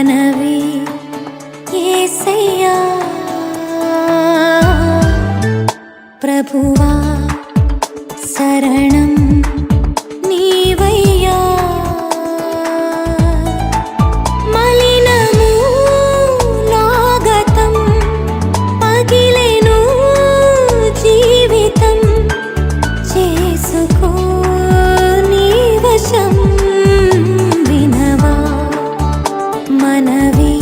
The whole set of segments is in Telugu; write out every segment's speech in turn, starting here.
మనవి యేసయ్యా ప్రభువా శరణం నీవయ్యా మలినము నాగతం పగిలెను జీవితం చేసుకో నీ వశం వినవా మనవి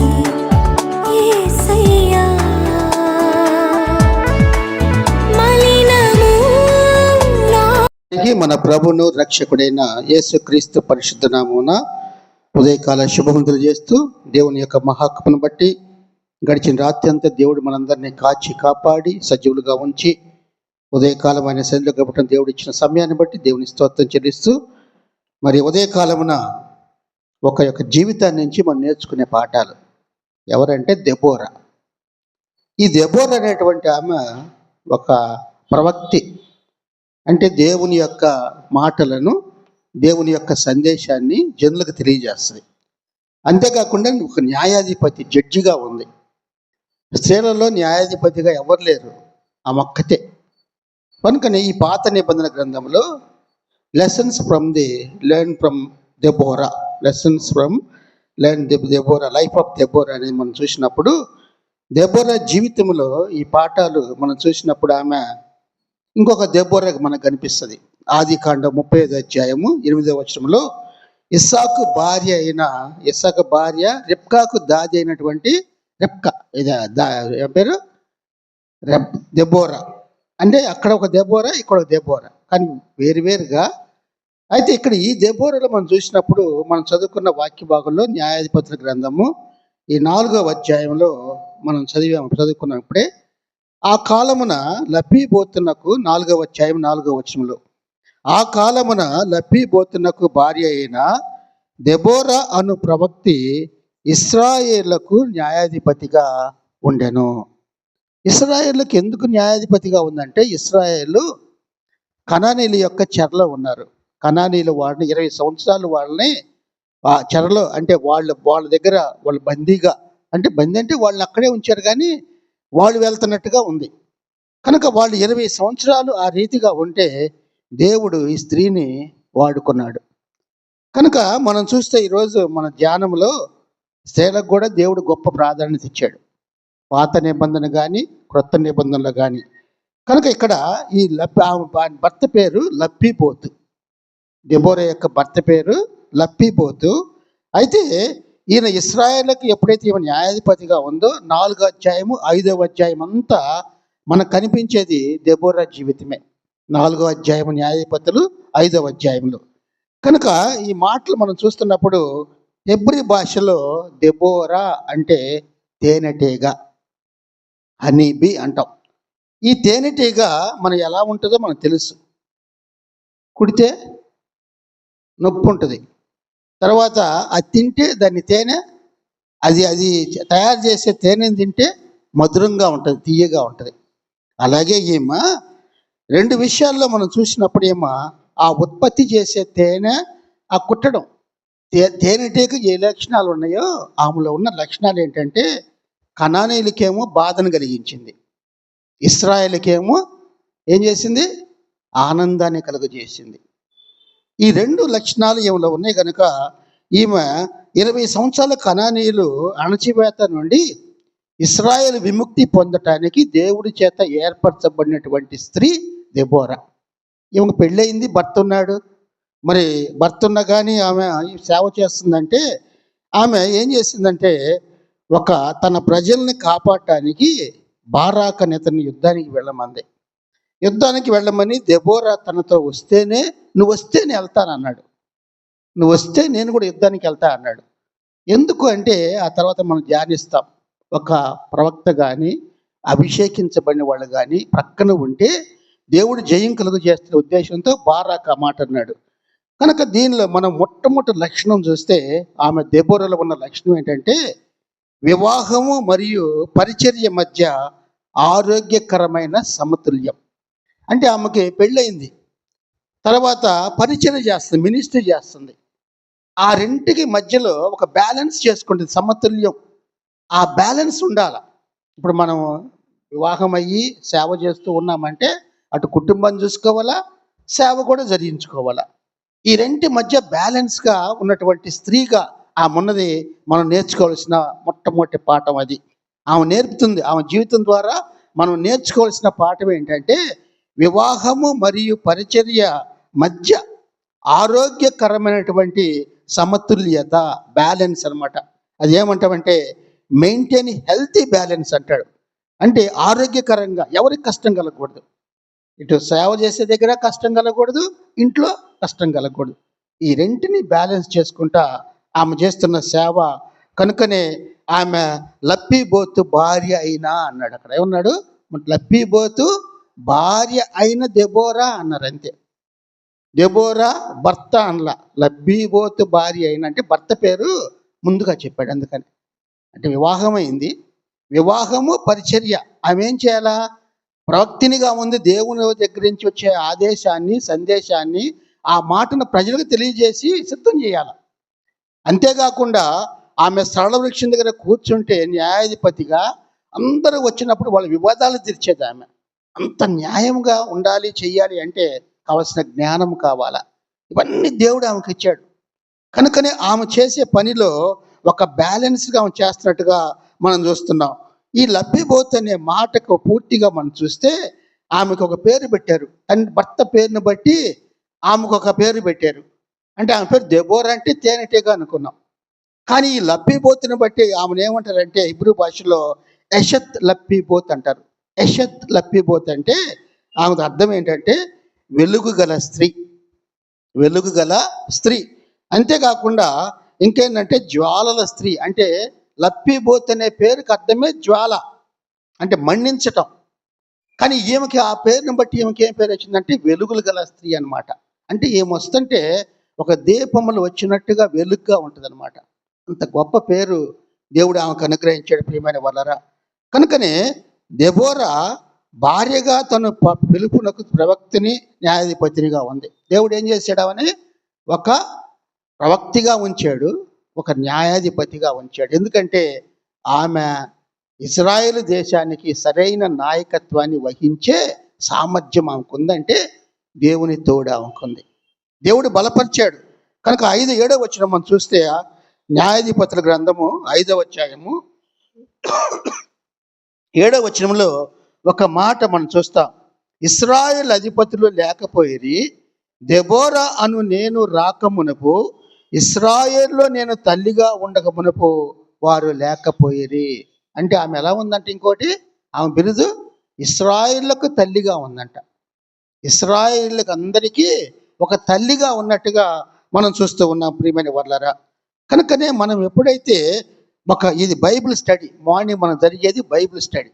యేసయ్యా మన ప్రభును రక్షకుడైన యేసుక్రీస్తు పరిశుద్ధ నామమున ఉదయకాల శుభవంతులు చేస్తూ దేవుని యొక్క మహాకృపను బట్టి గడిచిన రాత్రి అంతా దేవుడు మనందరినీ కాచి కాపాడి సజీవులుగా ఉంచి ఉదయకాలం ఆయన సన్నిధిలో గడపడం దేవుడు ఇచ్చిన సమయాన్ని బట్టి దేవుని స్తోత్రం చెల్లిస్తూ మరి ఉదయకాలమున యొక్క జీవితాన్ని నుంచి మనం నేర్చుకునే పాఠాలు ఎవరంటే దెబోరా. ఈ దెబోరా అనేటువంటి ఆమె ఒక ప్రవక్తి, అంటే దేవుని యొక్క మాటలను దేవుని యొక్క సందేశాన్ని జనులకు తెలియజేస్తుంది. అంతేకాకుండా ఒక న్యాయాధిపతి జడ్జిగా ఉంది. స్త్రీలలో న్యాయాధిపతిగా ఎవరు లేరు, ఆ ఒక్కతే. కనుకనే ఈ పాత నిబంధన గ్రంథంలో lessons from Deborah, life of Deborah అనేది మనం చూసినప్పుడు, దెబోరా జీవితంలో ఈ పాఠాలు మనం చూసినప్పుడు ఆమె ఇంకొక దెబోరా మనకు కనిపిస్తుంది. ఆదికాండం 35వ అధ్యాయము 8వ వచనంలో ఇస్సాకు భార్య రెబ్కాకు దాది అయినటువంటి రెబ్కా, పేరు దెబోరా. అంటే అక్కడ ఒక దెబోరా, ఇక్కడ ఒక దెబోరా, కానీ వేరువేరుగా. అయితే ఇక్కడ ఈ దెబోరాలో మనం చూసినప్పుడు మనం చదువుకున్న వాక్య భాగంలో న్యాయాధిపతుల గ్రంథము ఈ 4వ అధ్యాయంలో మనం చదువుకున్నాం ఇప్పుడే. ఆ కాలమున లబ్బీబోతునకు 4వ అధ్యాయం 4వ వచనంలో, ఆ కాలమున లబ్బీబోతునకు భార్య అయిన దెబోరా అను ప్రవక్తి ఇశ్రాయేళ్లకు న్యాయాధిపతిగా ఉండెను. ఇశ్రాయేళ్లకు ఎందుకు న్యాయాధిపతిగా ఉందంటే, ఇశ్రాయేలు కనానీయుల యొక్క చెరలో ఉన్నారు. కనానీయులు వాళ్ళని 20 సంవత్సరాలు వాళ్ళని ఆ చెరలో, అంటే వాళ్ళ దగ్గర వాళ్ళు బందీగా, అంటే బందీ అంటే వాళ్ళని అక్కడే ఉంచారు కానీ వాళ్ళు వెళ్తున్నట్టుగా ఉంది. కనుక వాళ్ళు 20 సంవత్సరాలు ఆ రీతిగా ఉంటే దేవుడు ఈ స్త్రీని వాడుకున్నాడు. కనుక మనం చూస్తే ఈరోజు మన ధ్యానంలో స్త్రీలకు కూడా దేవుడు గొప్ప ప్రాధాన్యత ఇచ్చాడు, పాత నిబంధన కానీ క్రొత్త నిబంధనలు కానీ. కనుక ఇక్కడ ఈ భర్త పేరు లబ్బీబోతు, దెబోరా యొక్క భర్త పేరు లబ్బీబోతు. అయితే ఈయన ఇశ్రాయేలుకి ఎప్పుడైతే ఈమె న్యాయాధిపతిగా ఉందో 4వ అధ్యాయము 5వ అధ్యాయం అంతా మనకు కనిపించేది దెబోరా జీవితమే. 4వ అధ్యాయము న్యాయాధిపతులు, 5వ అధ్యాయంలో. కనుక ఈ మాటలు మనం చూస్తున్నప్పుడు హెబ్రీ భాషలో దెబోరా అంటే తేనెటీగ, హనీబీ అంటాం. ఈ తేనెటీగ మనం ఎలా ఉంటుందో మనకు తెలుసు. కుడితే నొప్పి ఉంటుంది, తర్వాత అది తింటే దాన్ని తేనె, అది తయారు చేసే తేనెని తింటే మధురంగా ఉంటుంది, తీయగా ఉంటుంది. అలాగే ఈమె 2 విషయాల్లో మనం చూసినప్పుడు ఏమో ఆ ఉత్పత్తి చేసే తేనె, ఆ కుట్టడం. తేనెటీగ ఏ లక్షణాలు ఉన్నాయో ఆమెలో ఉన్న లక్షణాలు ఏంటంటే, కనానీయులకేమో బాధను కలిగించింది, ఇశ్రాయేలుకేమో ఏం చేసింది, ఆనందాన్ని కలుగజేసింది. ఈ 2 లక్షణాలు ఈమెలో ఉన్నాయి. కనుక ఈమె 20 సంవత్సరాల కనానీయులు అణచివేత నుండి ఇశ్రాయేల్ విముక్తి పొందటానికి దేవుడి చేత ఏర్పరచబడినటువంటి స్త్రీ దెబోరా. ఈమెకు పెళ్ళయింది, భర్త ఉన్నాడు. మరి భర్త ఉన్నా కానీ ఆమె సేవ చేస్తుందంటే, ఆమె ఏం చేసిందంటే తన ప్రజల్ని కాపాడటానికి బారాక్ నేతని యుద్ధానికి వెళ్ళమని దెబోరా తనతో వస్తేనే, నువ్వు వస్తే నేను వెళ్తానన్నాడు, నువ్వు వస్తే నేను కూడా యుద్ధానికి వెళ్తా అన్నాడు. ఎందుకు అంటే ఆ తర్వాత మనం ధ్యానిస్తాం, ఒక ప్రవక్త కానీ అభిషేకించబడిన వాళ్ళు కానీ ప్రక్కన ఉంటే దేవుడు జయం కలుగు చేస్తున్న ఉద్దేశంతో బారాక్ ఆ మాట అన్నాడు. కనుక దీనిలో మనం మొట్టమొదటి లక్షణం చూస్తే, ఆమె దెబోరాలో ఉన్న లక్షణం ఏంటంటే, వివాహము మరియు పరిచర్య మధ్య ఆరోగ్యకరమైన సమతుల్యం. అంటే ఆమెకి పెళ్ళయింది, తర్వాత పరిచర్య చేస్తుంది, మినిస్ట్రీ చేస్తుంది. ఆ రెంటికి మధ్యలో ఒక బ్యాలెన్స్ చేసుకుంటుంది, సమతుల్యం. ఆ బ్యాలెన్స్ ఉండాల. ఇప్పుడు మనం వివాహం అయ్యి సేవ చేస్తూ ఉన్నామంటే అటు కుటుంబం చూసుకోవాలా, సేవ కూడా జరిగించుకోవాలా. ఈ రెంటి మధ్య బ్యాలెన్స్గా ఉన్నటువంటి స్త్రీగా ఆమె ఉన్నది మనం నేర్చుకోవాల్సిన మొట్టమొదటి పాఠం అది. ఆమె నేర్పుతుంది. ఆమె జీవితం ద్వారా మనం నేర్చుకోవాల్సిన పాఠం ఏంటంటే వివాహము మరియు పరిచర్య మధ్య ఆరోగ్యకరమైనటువంటి సమతుల్యత, బ్యాలెన్స్ అన్నమాట. అది ఏమంటామంటే మెయింటైన్ హెల్తీ బ్యాలెన్స్ అంటాడు. అంటే ఆరోగ్యకరంగా, ఎవరికి కష్టం కలగకూడదు. ఇటు సేవ చేసే దగ్గర కష్టం కలగకూడదు, ఇంట్లో కష్టం కలగకూడదు. ఈ రెంటిని బ్యాలెన్స్ చేసుకుంటా ఆమె చేస్తున్న సేవ కనుకనే ఆమె లప్పిబోతు భార్య అయినా అన్నాడు. అక్కడ ఏమన్నాడు? లప్పిబోతు భార్య అయిన దెబోరా అన్నారు, అంతే. దెబోరా భర్త అనలా, లబ్బీబోతు భార్య అయిన అంటే భర్త పేరు ముందుగా చెప్పాడు. అందుకని అంటే వివాహం అయింది, వివాహము పరిచర్య. ఆమె ఏం చేయాలా? ప్రవక్తినిగా ఉంది. దేవుని దగ్గర నుంచి వచ్చే ఆదేశాన్ని, సందేశాన్ని, ఆ మాటను ప్రజలకు తెలియజేసి సిద్ధం చేయాలి. అంతేకాకుండా ఆమె సరళ వృక్షం దగ్గర కూర్చుంటే న్యాయాధిపతిగా అందరూ వచ్చినప్పుడు వాళ్ళ వివాదాలు తీర్చేది ఆమె. అంత న్యాయంగా ఉండాలి, చెయ్యాలి అంటే కావలసిన జ్ఞానం కావాలా. ఇవన్నీ దేవుడు ఆమెకు ఇచ్చాడు. కనుకనే ఆమె చేసే పనిలో ఒక బ్యాలెన్స్గా ఆమె చేస్తున్నట్టుగా మనం చూస్తున్నాం. ఈ లబ్బిబోత్ అనే మాటకు పూర్తిగా మనం చూస్తే ఆమెకు ఒక పేరు పెట్టారు. భర్త పేరుని బట్టి ఆమెకు ఒక పేరు పెట్టారు. అంటే ఆమె పేరు దెబోరా, అంటే తేనెటీగా అనుకున్నాం. కానీ ఈ లబ్బిబోతుని బట్టి ఆమెను ఏమంటారంటే హిబ్రూ భాషలో ఎషత్ లబ్బిబోత్ అంటారు. ఎషత్ లబ్బిబోత్ అంటే ఆమెకు అర్థం ఏంటంటే వెలుగు గల స్త్రీ, వెలుగు గల స్త్రీ. అంతేకాకుండా ఇంకేంటంటే జ్వాలల స్త్రీ. అంటే లప్పిబోత్ అనే పేరుకి అర్థమే జ్వాల, అంటే మండించటం. కానీ ఈమెకి ఆ పేరుని బట్టి ఈమెకి ఏం పేరు వచ్చిందంటే వెలుగులు గల స్త్రీ అనమాట. అంటే ఈమె వస్తుంటే ఒక దీపములు వచ్చినట్టుగా వెలుగుగా ఉంటుంది అనమాట. అంత గొప్ప పేరు దేవుడు ఆమెకు అనుగ్రహించాడు, ప్రియమైన వాళ్ళరా. కనుకనే దెబోరా భార్యగా తను పిలుపునకు ప్రవక్తిని, న్యాయాధిపతినిగా ఉంది. దేవుడు ఏం చేశాడు? అవని ఒక ప్రవక్తిగా ఉంచాడు, ఒక న్యాయాధిపతిగా ఉంచాడు. ఎందుకంటే ఆమె ఇజ్రాయేలు దేశానికి సరైన నాయకత్వాన్ని వహించే సామర్థ్యం ఆమెకు ఉందంటే దేవుని తోడు ఆమెకుంది. దేవుడు బలపరిచాడు. కనుక 5-7 వచనం మనం చూస్తే న్యాయాధిపతుల గ్రంథము 5వ అధ్యాయము 7వ వచనంలో ఒక మాట మనం చూస్తాం. ఇశ్రాయేలు అధిపతులు లేకపోయిరి, దెబోరా అను నేను రాకమునపు, ఇశ్రాయేల్లో నేను తల్లిగా ఉండకమునపు వారు లేకపోయిరి. అంటే ఆమె ఎలా ఉందంటే, ఇంకోటి ఆమె బిరుదు ఇశ్రాయేళ్లకు తల్లిగా ఉందంట. ఇశ్రాయేళ్లకు అందరికీ ఒక తల్లిగా ఉన్నట్టుగా మనం చూస్తూ ఉన్నాం, ప్రియమైన వర్లరా. కనుకనే మనం ఎప్పుడైతే ఇది బైబిల్ స్టడీ, మార్నింగ్ మనం జరిగేది బైబిల్ స్టడీ.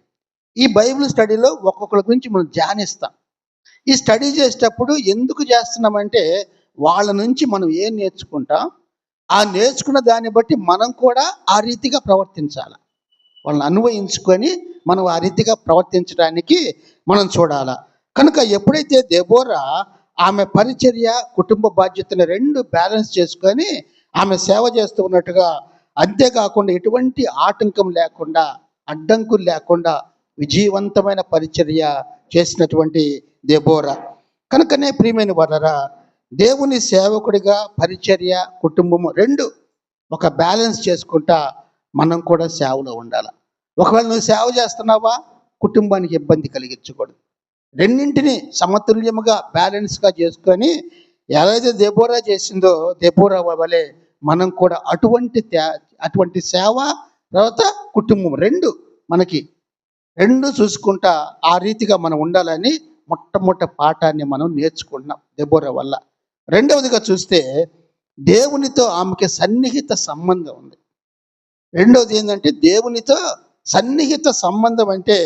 ఈ బైబిల్ స్టడీలో ఒక్కొక్కరి గురించి మనం ధ్యానిస్తాం. ఈ స్టడీ చేసేటప్పుడు ఎందుకు చేస్తున్నామంటే వాళ్ళ నుంచి మనం ఏం నేర్చుకుంటాం, ఆ నేర్చుకున్న దాన్ని బట్టి మనం కూడా ఆ రీతిగా ప్రవర్తించాలి. వాళ్ళని అన్వయించుకొని మనం ఆ రీతిగా ప్రవర్తించడానికి మనం చూడాలి. కనుక ఎప్పుడైతే దెబోరా ఆమె పరిచర్య, కుటుంబ బాధ్యతను రెండు బ్యాలెన్స్ చేసుకొని ఆమె సేవ చేస్తూ ఉన్నట్టుగా, అంతేకాకుండా ఎటువంటి ఆటంకం లేకుండా, అడ్డంకులు లేకుండా విజయవంతమైన పరిచర్య చేసినటువంటి దెబోరా. కనుకనే ప్రియమైన వారరా, దేవుని సేవకుడిగా పరిచర్య, కుటుంబము రెండు ఒక బ్యాలెన్స్ చేసుకుంటా మనం కూడా సేవలో ఉండాలి. ఒకవేళ నువ్వు సేవ చేస్తున్నావా, కుటుంబానికి ఇబ్బంది కలిగించకూడదు. రెండింటిని సమతుల్యముగా బ్యాలెన్స్గా చేసుకొని ఏదైతే దెబోరా చేసిందో, దెబోరా వలె మనం కూడా అటువంటి సేవ, తర్వాత కుటుంబం రెండు చూసుకుంటా ఆ రీతిగా మనం ఉండాలని మొట్టమొదటి పాఠాన్ని మనం నేర్చుకుంటున్నాం దెబోరా వల్ల. రెండవదిగా చూస్తే దేవునితో ఆమెకి సన్నిహిత సంబంధం ఉంది. రెండవది ఏంటంటే దేవునితో సన్నిహిత సంబంధం అంటే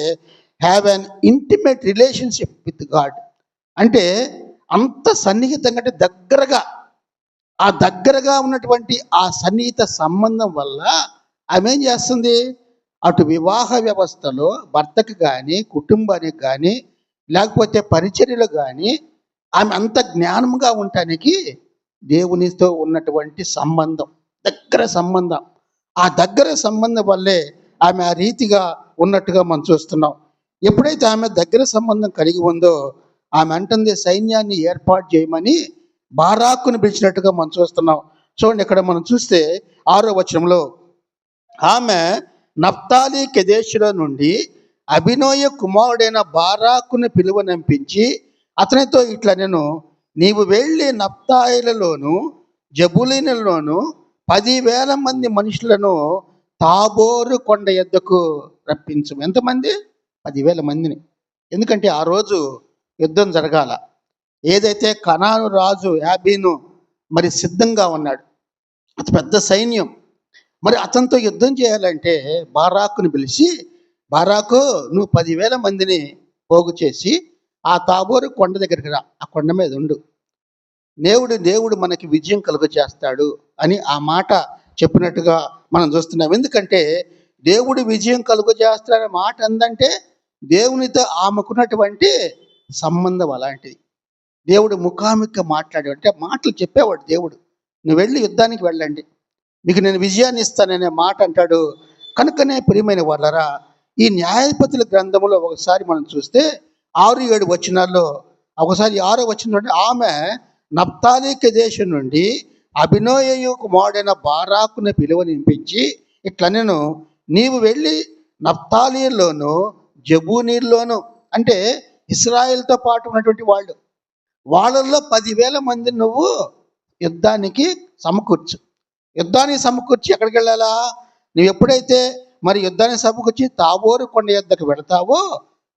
have an intimate relationship with God. అంటే అంత సన్నిహితంగా, అంటే దగ్గరగా ఉన్నటువంటి ఆ సన్నిహిత సంబంధం వల్ల ఆమె ఏం చేస్తుంది, అటు వివాహ వ్యవస్థలో భర్తకు కానీ, కుటుంబానికి కానీ, లేకపోతే పరిచర్యలు కానీ ఆమె అంత జ్ఞానంగా ఉండటానికి దేవునితో ఉన్నటువంటి సంబంధం, దగ్గర సంబంధం. ఆ దగ్గర సంబంధం వల్లే ఆమె ఆ రీతిగా ఉన్నట్టుగా మనం చూస్తున్నాం. ఎప్పుడైతే ఆమె దగ్గర సంబంధం కలిగి ఉందో ఆమె అంటుంది సైన్యాన్ని ఏర్పాటు చేయమని బారాకును పిలిచినట్టుగా మనం చూస్తున్నాం. చూడండి, ఇక్కడ మనం చూస్తే 6వ వచనంలో ఆమె నఫ్తాలి కెదేశులో నుండి అభినోయ కుమారుడైన బారాకును పిలువనంపించి అతనితో ఇట్లా నేను, నీవు వెళ్ళి నఫ్తాయిలలోను జబులీనులోను 10,000 మంది మనుషులను తాబోరు కొండ యొద్దకు రప్పించు. ఎంతమంది? 10,000 మందిని. ఎందుకంటే ఆ రోజు యుద్ధం జరగాల. ఏదైతే కనాను రాజు యాబీను మరి సిద్ధంగా ఉన్నాడు, అతి పెద్ద సైన్యం. మరి అతనితో యుద్ధం చేయాలంటే బారాకుని పిలిచి, బారాకు నువ్వు 10,000 మందిని పోగు చేసి ఆ తాబోరు కొండ దగ్గరికి రా, ఆ కొండ మీద ఉండు, దేవుడు మనకి విజయం కలుగ చేస్తాడు అని ఆ మాట చెప్పినట్టుగా మనం చూస్తున్నాం. ఎందుకంటే దేవుడు విజయం కలుగ చేస్తాడనే మాట అందంటే దేవునితో ఆమెకున్నటువంటి సంబంధం అలాంటిది. దేవుడు ముఖాముఖిగా మాట్లాడేవాడు, అంటే మాటలు చెప్పేవాడు దేవుడు. నువ్వు వెళ్ళి యుద్ధానికి వెళ్ళండి, మీకు నేను విజయాన్ని ఇస్తాననే మాట అంటాడు. కనుకనే ప్రియమైన వాళ్ళరా, ఈ న్యాయాధిపతుల గ్రంథంలో ఒకసారి మనం చూస్తే 6-7 వచనాల్లో, ఒకసారి 6వ వచనం, ఆమె నఫ్తాలి దేశం నుండి అభినోయు కుమారుడైన బారాకును పిలువనింపించి ఇట్లా నేను, నీవు వెళ్ళి నఫ్తాలీలోను జబూనీల్లోను, అంటే ఇస్రాయేల్తో పాటు ఉన్నటువంటి వాళ్ళల్లో 10,000 మందిని నువ్వు యుద్ధానికి సమకూర్చు. యుద్ధానికి సమకూర్చి ఎక్కడికి వెళ్ళాలా? నువ్వు ఎప్పుడైతే మరి యుద్ధానికి సమకూర్చి తాబోరు కొండ యొద్దకు వెళతావో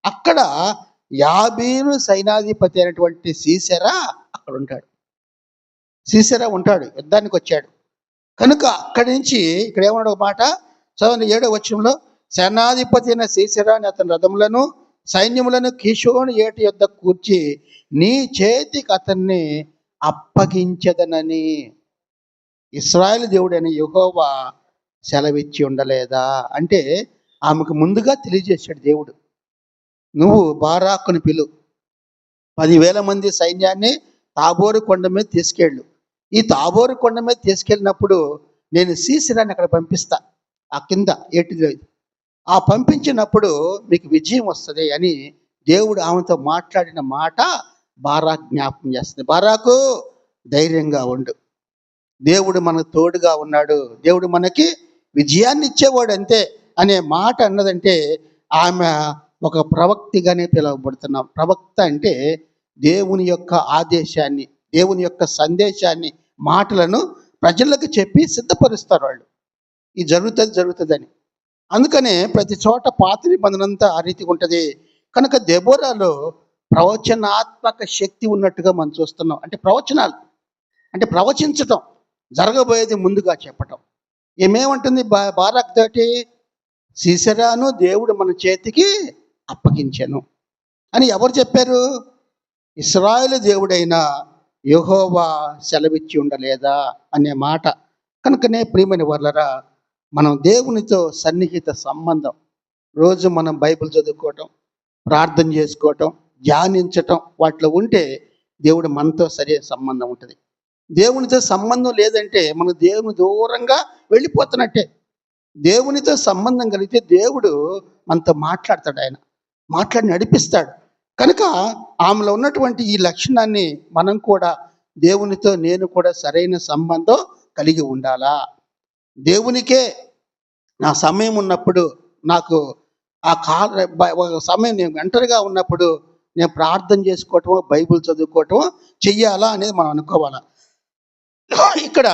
అక్కడ యాబీను సైనాధిపతి అయినటువంటి సీసెరా అక్కడ ఉంటాడు. సీసెరా ఉంటాడు, యుద్ధానికి వచ్చాడు. కనుక అక్కడి నుంచి ఇక్కడ ఏమన్నాడు ఒక మాట చదవండి, 7వ వచనంలో, సేనాధిపతి అయిన సీసెరా అని అతని రథములను సైన్యములను కీషోను ఏటి యొద్ద కూర్చి నీ చేతికి అతన్ని అప్పగించదనని ఇశ్రాయేలు దేవుడైన యెహోవా సెలవిచ్చి ఉండలేదా? అంటే ఆమెకు ముందుగా తెలియజేశాడు దేవుడు, నువ్వు బారాకుని పిలు, 10,000 మంది సైన్యాన్ని తాబోరు కొండ మీద తీసుకెళ్ళు. ఈ తాబోరు కొండ మీద తీసుకెళ్ళినప్పుడు నేను సీసెరాని అక్కడ పంపిస్తా, ఆ కింద ఏటిలో. ఆ పంపించినప్పుడు మీకు విజయం వస్తుంది అని దేవుడు ఆమెతో మాట్లాడిన మాట బారాకు జ్ఞాపకం చేస్తుంది. బారాకు ధైర్యంగా ఉండు, దేవుడు మనకు తోడుగా ఉన్నాడు, దేవుడు మనకి విజయాన్ని ఇచ్చేవాడు అంతే అనే మాట అన్నదంటే ఆమె ఒక ప్రవక్తిగానే పిలువబడుతున్నాం. ప్రవక్త అంటే దేవుని యొక్క ఆదేశాన్ని, దేవుని యొక్క సందేశాన్ని, మాటలను ప్రజలకు చెప్పి సిద్ధపరుస్తారు వాళ్ళు, ఇది జరుగుతుందని. అందుకనే ప్రతి చోట పాత నిబంధనంతా ఆ రీతిగా ఉంటుంది. కనుక దెబోరాలో ప్రవచనాత్మక శక్తి ఉన్నట్టుగా మనం చూస్తున్నాం. అంటే ప్రవచనాలు అంటే ప్రవచించటం, జరగబోయేది ముందుగా చెప్పటం. ఏమేమంటుంది బారాక్ తోటి, సీసెరాను దేవుడు మన చేతికి అప్పగించెను అని ఎవరు చెప్పారు? ఇశ్రాయేలు దేవుడైన యెహోవా సెలవిచ్చి ఉండలేదా అనే మాట. కనుకనే ప్రియమైన వాళ్ళరా, మనం దేవునితో సన్నిహిత సంబంధం, రోజు మనం బైబిల్ చదువుకోవటం, ప్రార్థన చేసుకోవటం, ధ్యానించటం, వాటిలో ఉంటే దేవుడు మనతో సరైన సంబంధం ఉంటుంది. దేవునితో సంబంధం లేదంటే మనం దేవుని దూరంగా వెళ్ళిపోతున్నట్టే. దేవునితో సంబంధం కలిగితే దేవుడు మనతో మాట్లాడతాడు, ఆయన మాట్లాడి నడిపిస్తాడు. కనుక ఆమెలో ఉన్నటువంటి ఈ లక్షణాన్ని మనం కూడా దేవునితో నేను కూడా సరైన సంబంధం కలిగి ఉండాలా. దేవునికే నా సమయం ఉన్నప్పుడు, నాకు ఆ సమయం నేను ఒంటరిగా ఉన్నప్పుడు నేను ప్రార్థన చేసుకోవటమో బైబిల్ చదువుకోవటమో చెయ్యాలా అనేది మనం అనుకోవాలా. ఇక్కడ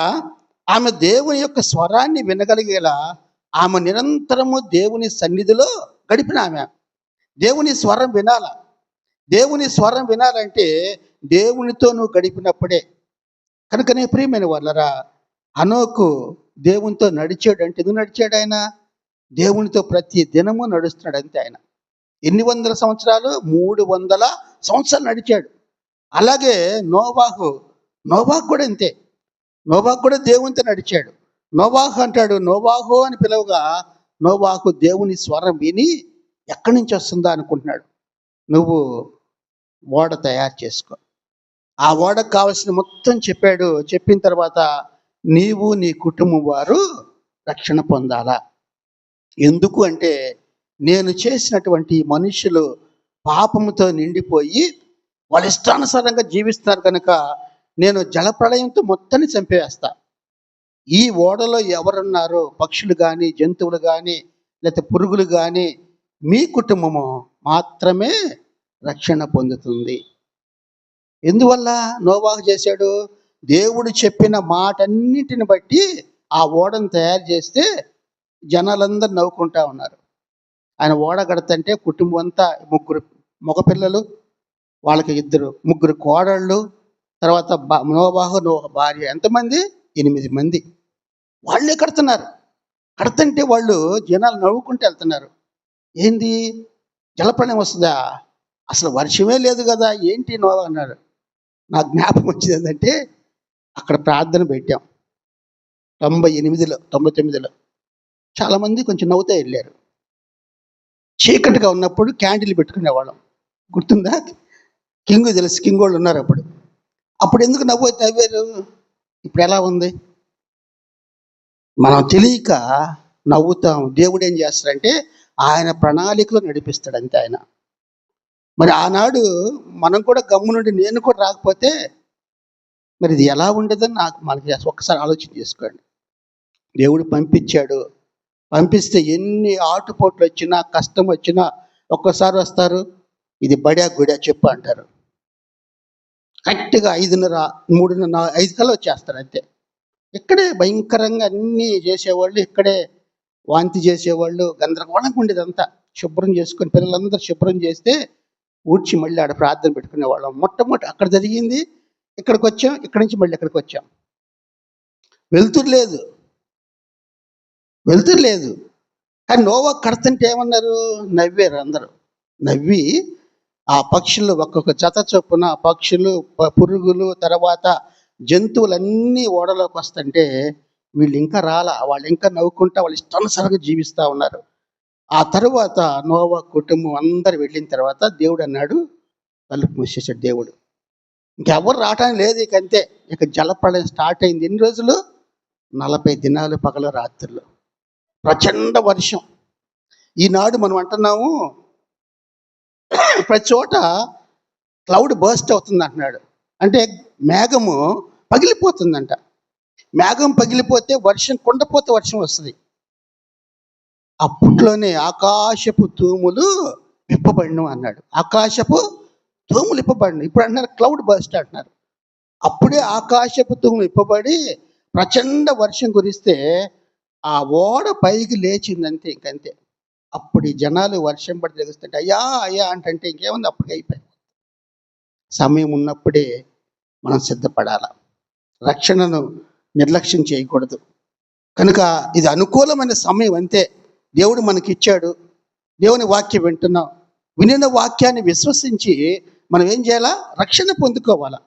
ఆమె దేవుని యొక్క స్వరాన్ని వినగలిగేలా ఆమె నిరంతరము దేవుని సన్నిధిలో గడిపిన ఆమె. దేవుని స్వరం వినాల. దేవుని స్వరం వినాలంటే దేవునితో నువ్వు గడిపినప్పుడే. కనుకనే ప్రియమైన వాళ్ళరా, హనోకు దేవునితో నడిచాడు. అంటే ఎందుకు నడిచాడు? ఆయన దేవునితో ప్రతి దినము నడుస్తున్నాడు అంతే. ఆయన ఎన్ని వందల సంవత్సరాలు? 300 సంవత్సరాలు నడిచాడు. అలాగే నోవాహు కూడా అంతే. నోవాహు కూడా దేవునితో నడిచాడు. నోవాహు అంటాడు, నోవాహు అని పిలవగా నోవాహు దేవుని స్వరం విని ఎక్కడి నుంచి వస్తుందా అనుకుంటున్నాడు. నువ్వు ఓడ తయారు చేసుకో, ఆ ఓడకు కావలసిన మొత్తం చెప్పాడు. చెప్పిన తర్వాత నీవు నీ కుటుంబం వారు రక్షణ పొందాలా. ఎందుకు అంటే నేను చేసినటువంటి మనుషులు పాపముతో నిండిపోయి వాళ్ళ ఇష్టానుసారంగా జీవిస్తున్నారు కనుక నేను జలప్రళయంతో మొత్తాన్ని చంపేస్తా. ఈ ఓడలో ఎవరున్నారో పక్షులు కానీ జంతువులు కానీ లేకపోతే పురుగులు కానీ మీ కుటుంబము మాత్రమే రక్షణ పొందుతుంది. ఎందువల్ల నోవాహు చేశాడు? దేవుడు చెప్పిన మాటన్నిటిని బట్టి ఆ ఓడను తయారు చేస్తే జనాలందరూ నవ్వుకుంటా ఉన్నారు. ఆయన ఓడ కడతంటే కుటుంబం అంతా ముగ్గురు మగపిల్లలు, వాళ్ళకి ముగ్గురు కోడళ్ళు, తర్వాత నోవాహు భార్య, ఎంతమంది? 8 మంది. వాళ్ళే కడుతున్నారు. కడతంటే వాళ్ళు జనాలు నవ్వుకుంటూ వెళ్తున్నారు. ఏంది జలప్రళయం వస్తుందా? అసలు వర్షమే లేదు కదా, ఏంటి నోవా అన్నాడు. నాకు జ్ఞాపకం వచ్చింది ఏంటంటే అక్కడ ప్రార్థన పెట్టాం 98లో 99లో. చాలామంది కొంచెం నవ్వుతూ వెళ్ళారు. చీకటిగా ఉన్నప్పుడు క్యాండిల్ పెట్టుకునేవాళ్ళం, గుర్తుందా? తెలుసు, కింగ్ వాళ్ళు ఉన్నారు అప్పుడు ఎందుకు నవ్వారు? ఇప్పుడు ఎలా ఉంది? మనం తెలియక నవ్వుతాం. దేవుడు ఏం చేస్తాడంటే ఆయన ప్రణాళికలో నడిపిస్తాడు అంతే ఆయన. మరి ఆనాడు మనం కూడా గమ్ము నుండి నేను కూడా రాకపోతే మరి ఇది ఎలా ఉండేదని మనకి ఒక్కసారి ఆలోచన చేసుకోండి. దేవుడు పంపించాడు. పంపిస్తే ఎన్ని ఆటుపోట్లు వచ్చినా కష్టం వచ్చినా ఒక్కసారి వస్తారు, ఇది బడా గుడా చెప్పు అంటారు. కరెక్ట్గా 5:30, 3:30, 5 కల్లా వచ్చేస్తారు అంతే. ఇక్కడే భయంకరంగా అన్నీ చేసేవాళ్ళు, ఇక్కడే వాంతి చేసేవాళ్ళు, గందరగోళంగా ఉండేదంతా. శుభ్రం చేసుకొని పిల్లలందరూ శుభ్రం చేస్తే ఊడ్చి మళ్ళీ ఆడ ప్రార్థన పెట్టుకునేవాళ్ళం. మొట్టమొదటి అక్కడ జరిగింది. ఇక్కడికి వచ్చాం, ఇక్కడి నుంచి మళ్ళీ ఇక్కడికి వచ్చాం. వెలుతురు లేదు. కానీ నోవా కడతంటే ఏమన్నారు? నవ్వారు అందరూ. నవ్వి ఆ పక్షులు ఒక్కొక్క జత చొప్పున పక్షులు, పురుగులు, తర్వాత జంతువులన్నీ ఓడలోకి వస్తుంటే వీళ్ళు ఇంకా రాలా. వాళ్ళు ఇంకా నవ్వుకుంటా వాళ్ళ ఇష్టానుసారంగా జీవిస్తూ ఉన్నారు. ఆ తరువాత నోవా కుటుంబం అందరు వెళ్ళిన తర్వాత దేవుడు అన్నాడు, తలుపు మూసేసాడు దేవుడు. ఇంకెవరు రావటానికి లేదు. ఇక అంతే. ఇక జలప్రళయం స్టార్ట్ అయింది. ఎన్ని రోజులు? 40 దినాలు పగలు రాత్రులు, ప్రచండ వర్షం. ఈనాడు మనం అంటున్నాము ప్రతి చోట క్లౌడ్ బర్స్ట్ అవుతుంది అంటున్నాడు. అంటే మేఘము పగిలిపోతుందంట. మేఘం పగిలిపోతే వర్షం, కుండపోతే వర్షం వస్తుంది. అప్పట్లోనే ఆకాశపు తూములు విప్పబడిను అన్నాడు. ఆకాశపు తూములు విప్పబడిను. ఇప్పుడు అంటున్నారు క్లౌడ్ బర్స్ట్ అంటున్నారు. అప్పుడే ఆకాశపు తూములు విప్పబడి ప్రచండ వర్షం కురిస్తే ఆ ఓడ పైకి లేచిందంతే, ఇంకంతే. అప్పుడు ఈ జనాలు వర్షం పడి తెలుస్తుంటే అయ్యా అయ్యా అంటే ఇంకేముంది, అప్పటికి అయిపోయింది. సమయం ఉన్నప్పుడే మనం సిద్ధపడాల. రక్షణను నిర్లక్ష్యం చేయకూడదు. కనుక ఇది అనుకూలమైన సమయం అంతే. దేవుడు మనకి ఇచ్చాడు. దేవుని వాక్యం వింటున్నాం. వినిన వాక్యాన్ని విశ్వసించి మనం ఏం చేయాలా? రక్షణ పొందుకోవాలా.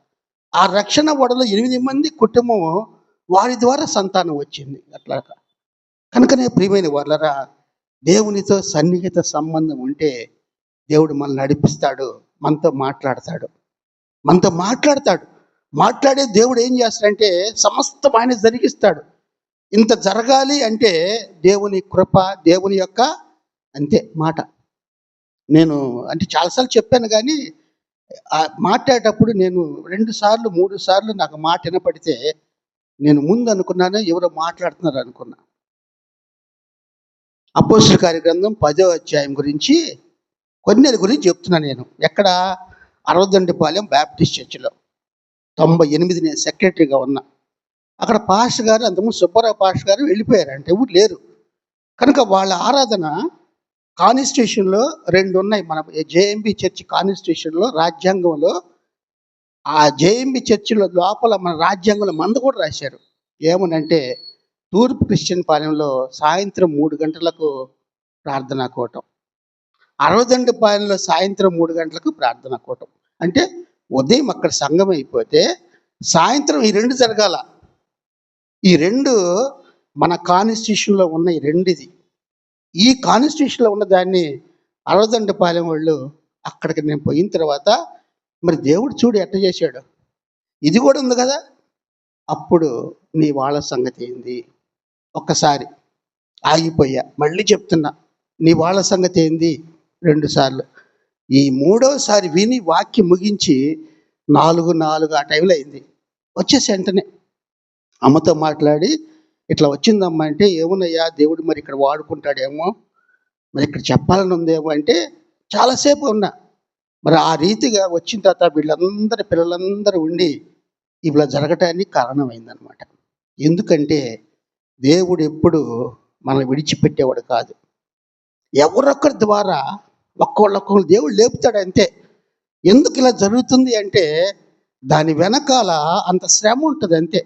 ఆ రక్షణ ఓడలో 8 మంది కుటుంబం వారి ద్వారా సంతానం వచ్చింది. అట్లా కనుకనే ప్రియమైన వాళ్ళరా, దేవునితో సన్నిహిత సంబంధం ఉంటే దేవుడు మనల్ని నడిపిస్తాడు, మనతో మాట్లాడతాడు. మాట్లాడే దేవుడు ఏం చేస్తాడంటే సమస్తం ఆయన జరిగిస్తాడు. ఇంత జరగాలి అంటే దేవుని కృప, దేవుని యొక్క అంతే మాట. నేను అంటే చాలాసార్లు చెప్పాను, కానీ మాట్లాడేటప్పుడు నేను 2 సార్లు 3 సార్లు నాకు మాట వినపడితే నేను ముందు అనుకున్నాను ఎవరో మాట్లాడుతున్నారు అనుకున్నా. అపోస్తలుల కార్య గ్రంథం 10వ అధ్యాయం గురించి కొన్నేళ్ళ గురించి చెప్తున్నాను నేను. ఎక్కడ? అరవదండిపాలెం బ్యాప్టిస్ట్ చర్చిలో 98 నేను సెక్రటరీగా ఉన్నా. అక్కడ పాస్టర్ గారు, అంతకుముందు సుబ్బారావు పాస్టర్ గారు వెళ్ళిపోయారంటే ఎవరు లేరు. కనుక వాళ్ళ ఆరాధన కాన్స్టిట్యూషన్లో 2 ఉన్నాయి. మన జేఎంబి చర్చి కాన్స్టిట్యూషన్లో, రాజ్యాంగంలో, ఆ జేఎంబి చర్చిలో లోపల మన రాజ్యాంగంలో మంద కూడా రాశారు. ఏమనంటే తూర్పు క్రిస్టియన్ పాలెంలో సాయంత్రం 3 గంటలకు ప్రార్థనా కూటం, అరవదండిపాలెంలో సాయంత్రం 3 గంటలకు ప్రార్థనా కూటం. అంటే ఉదయం అక్కడ సంఘం అయిపోతే సాయంత్రం ఈ 2 జరగాల. ఈ 2 మన కాన్స్టిట్యూషన్లో ఉన్న ఈ 2 ఇది. ఈ కాన్స్టిట్యూషన్లో ఉన్న దాన్ని అరవదండిపాలెం వాళ్ళు అక్కడికి నేను పోయిన తర్వాత మరి దేవుడు చూడు ఎట్ట చేశాడు. ఇది కూడా ఉంది కదా. అప్పుడు నీ వాళ్ళ సంగతి ఏంది? ఒక్కసారి ఆగిపోయా, మళ్ళీ చెప్తున్నా, నీ వాళ్ళ సంగతి ఏంది? 2 సార్లు. ఈ మూడోసారి విని వాక్యం ముగించి 4 ఆ టైంలో అయింది. వచ్చేసి వెంటనే అమ్మతో మాట్లాడి, ఇట్లా వచ్చిందమ్మా అంటే, ఏమునయ్యా దేవుడు మరి ఇక్కడ వాడుకుంటాడేమో, మరి ఇక్కడ చెప్పాలని ఉందేమో అంటే, చాలాసేపు ఉన్నా. మరి ఆ రీతిగా వచ్చిన తర్వాత వీళ్ళందరూ పిల్లలందరూ ఉండి ఇలా జరగటానికి కారణమైందనమాట. ఎందుకంటే దేవుడు ఎప్పుడు మనల్ని విడిచిపెట్టేవాడు కాదు. ఎవరొక్కరి ద్వారా ఒక్కొక్కరు దేవుడు లేపుతాడు అంతే. ఎందుకు ఇలా జరుగుతుంది అంటే దాని వెనకాల అంత శ్రమ ఉంటుంది అంతే.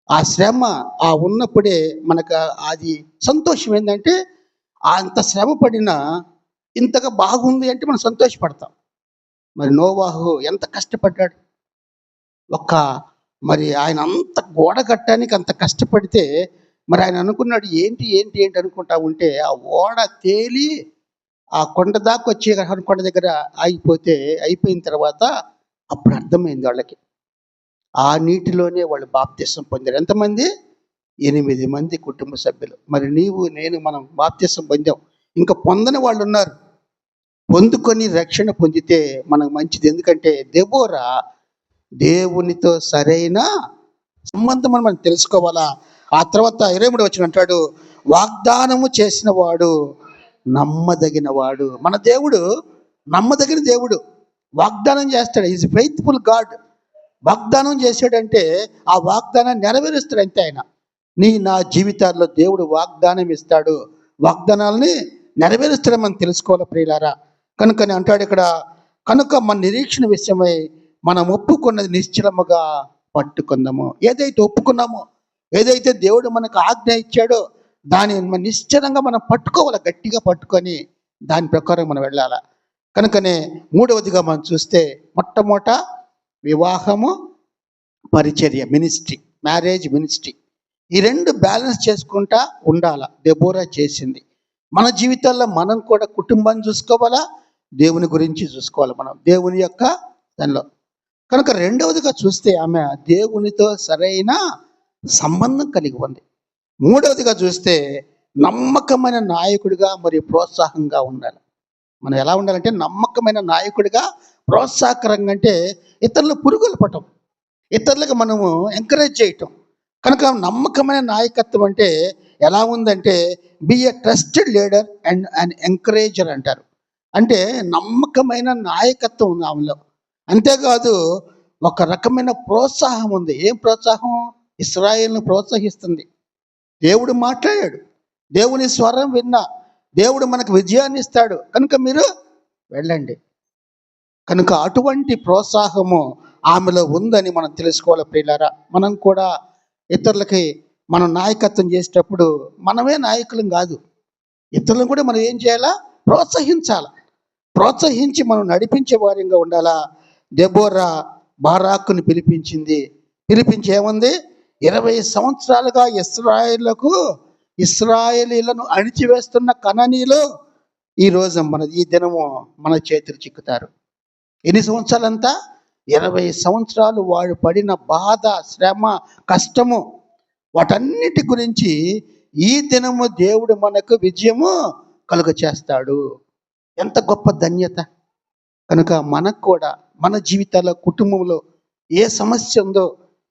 ఆ శ్రమ ఆ ఉన్నప్పుడే మనకు అది సంతోషం ఏంటంటే, అంత శ్రమ పడినా ఇంతగా బాగుంది అంటే మనం సంతోషపడతాం. మరి నోవాహు ఎంత కష్టపడ్డాడు. మరి ఆయన అంత గోడ కట్టడానికి అంత కష్టపడితే మరి ఆయన అనుకున్నాడు, ఏంటి ఏంటి ఏంటి అనుకుంటా ఉంటే ఆ ఓడ తేలి ఆ కొండ దాకా వచ్చి కొండ దగ్గర అయిపోయిన తర్వాత అప్పుడు అర్థమైంది వాళ్ళకి. ఆ నీటిలోనే వాళ్ళు బాప్తిసం పొందారు. ఎంతమంది? 8 మంది కుటుంబ సభ్యులు. మరి నీవు నేను మనం బాప్తిసం పొందాం, ఇంకా పొందని వాళ్ళు ఉన్నారు. పొందుకొని రక్షణ పొందితే మనకు మంచిది. ఎందుకంటే దెబోరా దేవునితో సరైన సంబంధం అని మనం తెలుసుకోవాలా. ఆ తర్వాత 23 వచనం అంటాడు, వాగ్దానము చేసిన వాడు నమ్మదగిన వాడు. మన దేవుడు నమ్మదగిన దేవుడు. వాగ్దానం చేస్తాడు. Is faithful God. వాగ్దానం చేశాడంటే ఆ వాగ్దానాన్ని నెరవేరుస్తాడు అంతే. ఆయన నా జీవితాల్లో దేవుడు వాగ్దానం ఇస్తాడు, వాగ్దానాలని నెరవేరుస్తాడని మనం తెలుసుకోవాలి ప్రియులారా. కనుకని అంటాడు ఇక్కడ, కనుక మన నిరీక్షణ విషయమై మనం ఒప్పుకున్నది నిశ్చలముగా పట్టుకుందాము. ఏదైతే ఒప్పుకున్నామో, ఏదైతే దేవుడు మనకు ఆజ్ఞ ఇచ్చాడో దాన్ని మన నిశ్చలంగా మనం పట్టుకోవాలి, గట్టిగా పట్టుకొని దాని ప్రకారం మనం వెళ్ళాలి. కనుకనే 3వదిగా మనం చూస్తే మొట్టమొదట వివాహము, పరిచర్య, మినిస్ట్రీ, మ్యారేజ్ మినిస్ట్రీ, ఈ 2 బ్యాలెన్స్ చేసుకుంటా ఉండాల. దెబోరా చేసింది. మన జీవితాల్లో మనం కూడా కుటుంబాన్ని చూసుకోవాలా, దేవుని గురించి చూసుకోవాలి, మనం దేవుని యొక్క దానిలో. కనుక 2వదిగా చూస్తే ఆమె దేవునితో సరైన సంబంధం కలిగి ఉంది. 3వదిగా చూస్తే నమ్మకమైన నాయకుడిగా మరియు ప్రోత్సాహంగా ఉండాలి. మనం ఎలా ఉండాలంటే నమ్మకమైన నాయకుడిగా, ప్రోత్సాహకరంగా అంటే ఇతరులు పురుగులు పట్టం, ఇతరులకు మనము ఎంకరేజ్ చేయటం. కనుక నమ్మకమైన నాయకత్వం అంటే ఎలా ఉందంటే be a trusted leader and an encourager అంటారు. అంటే నమ్మకమైన నాయకత్వం ఉంది ఆమెలో. అంతేకాదు ఒక రకమైన ప్రోత్సాహం ఉంది. ఏం ప్రోత్సాహం? ఇశ్రాయేలును ప్రోత్సహిస్తుంది. దేవుడు మాట్లాడాడు, దేవుని స్వరం విన్నా, దేవుడు మనకు విజయాన్ని ఇస్తాడు, కనుక మీరు వెళ్ళండి. కనుక అటువంటి ప్రోత్సాహము ఆమెలో ఉందని మనం తెలుసుకోవాలి ప్రియులారా. మనం కూడా ఇతరులకి మనం నాయకత్వం చేసేటప్పుడు మనమే నాయకులం కాదు, ఇతరులను కూడా మనం ఏం చేయాలా? ప్రోత్సహించాలి. ప్రోత్సహించి మనం నడిపించే వారిగా ఉండాలా. దెబోరా బారాకుని పిలిపించింది. పిలిపించి ఏముంది? 20 సంవత్సరాలుగా ఇశ్రాయేలీలను అణిచివేస్తున్న కనానీయులు ఈరోజు ఈ దినము మన చేతులు చిక్కుతారు. ఎన్ని సంవత్సరాలంతా? 20 సంవత్సరాలు వాడు పడిన బాధ, శ్రమ, కష్టము, వాటన్నిటి గురించి ఈ దినము దేవుడు మనకు విజయము కలుగ చేస్తాడు. ఎంత గొప్ప ధన్యత. కనుక మనకు కూడా మన జీవితాల్లో, కుటుంబంలో ఏ సమస్య ఉందో,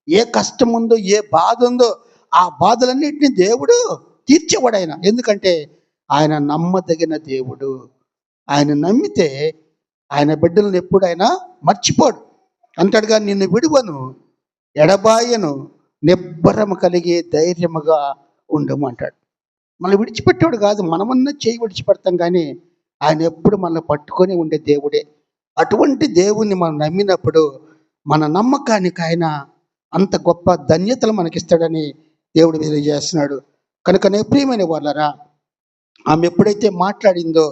ఏ కష్టం ఉందో, ఏ బాధ ఉందో, ఆ బాధలన్నింటినీ దేవుడు తీర్చేవాడు ఆయన. ఎందుకంటే ఆయన నమ్మదగిన దేవుడు. ఆయన నమ్మితే ఆయన బిడ్డలను ఎప్పుడు ఆయన మర్చిపోడు. అంటాడుగా, నిన్ను విడువను, ఎడబాయను, నిబ్బరము కలిగే ధైర్యముగా ఉండము అంటాడు. మనం విడిచిపెట్టాడు కాదు, మనమన్నా చేయి విడిచిపెడతాం, కానీ ఆయన ఎప్పుడు మనల్ని పట్టుకొని ఉండే దేవుడే. అటువంటి దేవుణ్ణి మనం నమ్మినప్పుడు మన నమ్మకానికి ఆయన అంత గొప్ప ధన్యతలు మనకిస్తాడని దేవుడు తెలియజేస్తున్నాడు. కనుక ప్రియమైన వాళ్ళరా, ఆమె ఎప్పుడైతే మాట్లాడిందో,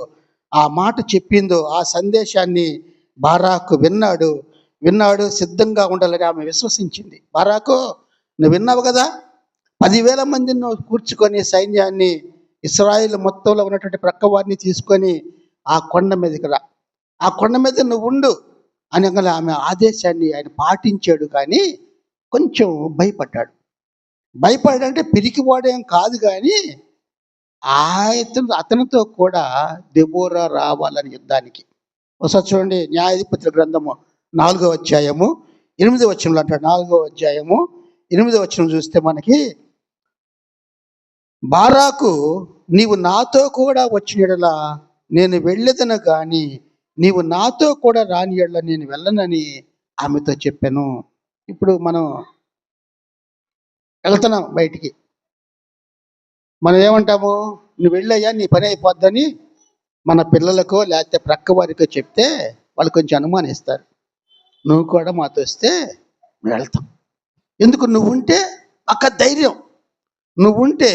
ఆ మాట చెప్పిందో, ఆ సందేశాన్ని బారాకు విన్నాడు, సిద్ధంగా ఉండాలని ఆమె విశ్వసించింది. బారాకు, నువ్వు విన్నావు కదా, 10,000 మందిని నువ్వు కూర్చుకొని సైన్యాన్ని, ఇశ్రాయేలు మొత్తంలో ఉన్నటువంటి ప్రక్క వారిని తీసుకొని ఆ కొండ మీదకి రా, ఆ కొండ మీద నువ్వు ఉండు, అనగా ఆమె ఆదేశాన్ని ఆయన పాటించాడు, కానీ కొంచెం భయపడ్డాడు. భయపడాడంటే పిరికివాడేం కాదు, కానీ అతనితో కూడా దెబోరా రావాలని యుద్ధానికి. ఒకసారి చూడండి, న్యాయాధిపతుల గ్రంథము 4వ అధ్యాయము 8వ వచనంలో అంటాడు. 4వ అధ్యాయము 8వ వచనం చూస్తే మనకి, బారాకు, నీవు నాతో కూడా వచ్చిన యెడల నేను వెళ్ళేదను, కానీ నీవు నాతో కూడా రాని యెడల నేను వెళ్ళనని ఆమెతో చెప్పాను. ఇప్పుడు మనం వెళ్తున్నాం బయటికి, మనం ఏమంటాము? నువ్వు వెళ్ళయ్యా, నీ పని అయిపోద్దని మన పిల్లలకో లేకపోతే ప్రక్క వారికో చెప్తే వాళ్ళు కొంచెం అనుమానిస్తారు. నువ్వు కూడా మాతో వస్తే మేము వెళ్తాం. ఎందుకు? నువ్వుంటే ఒక ధైర్యం, నువ్వుంటే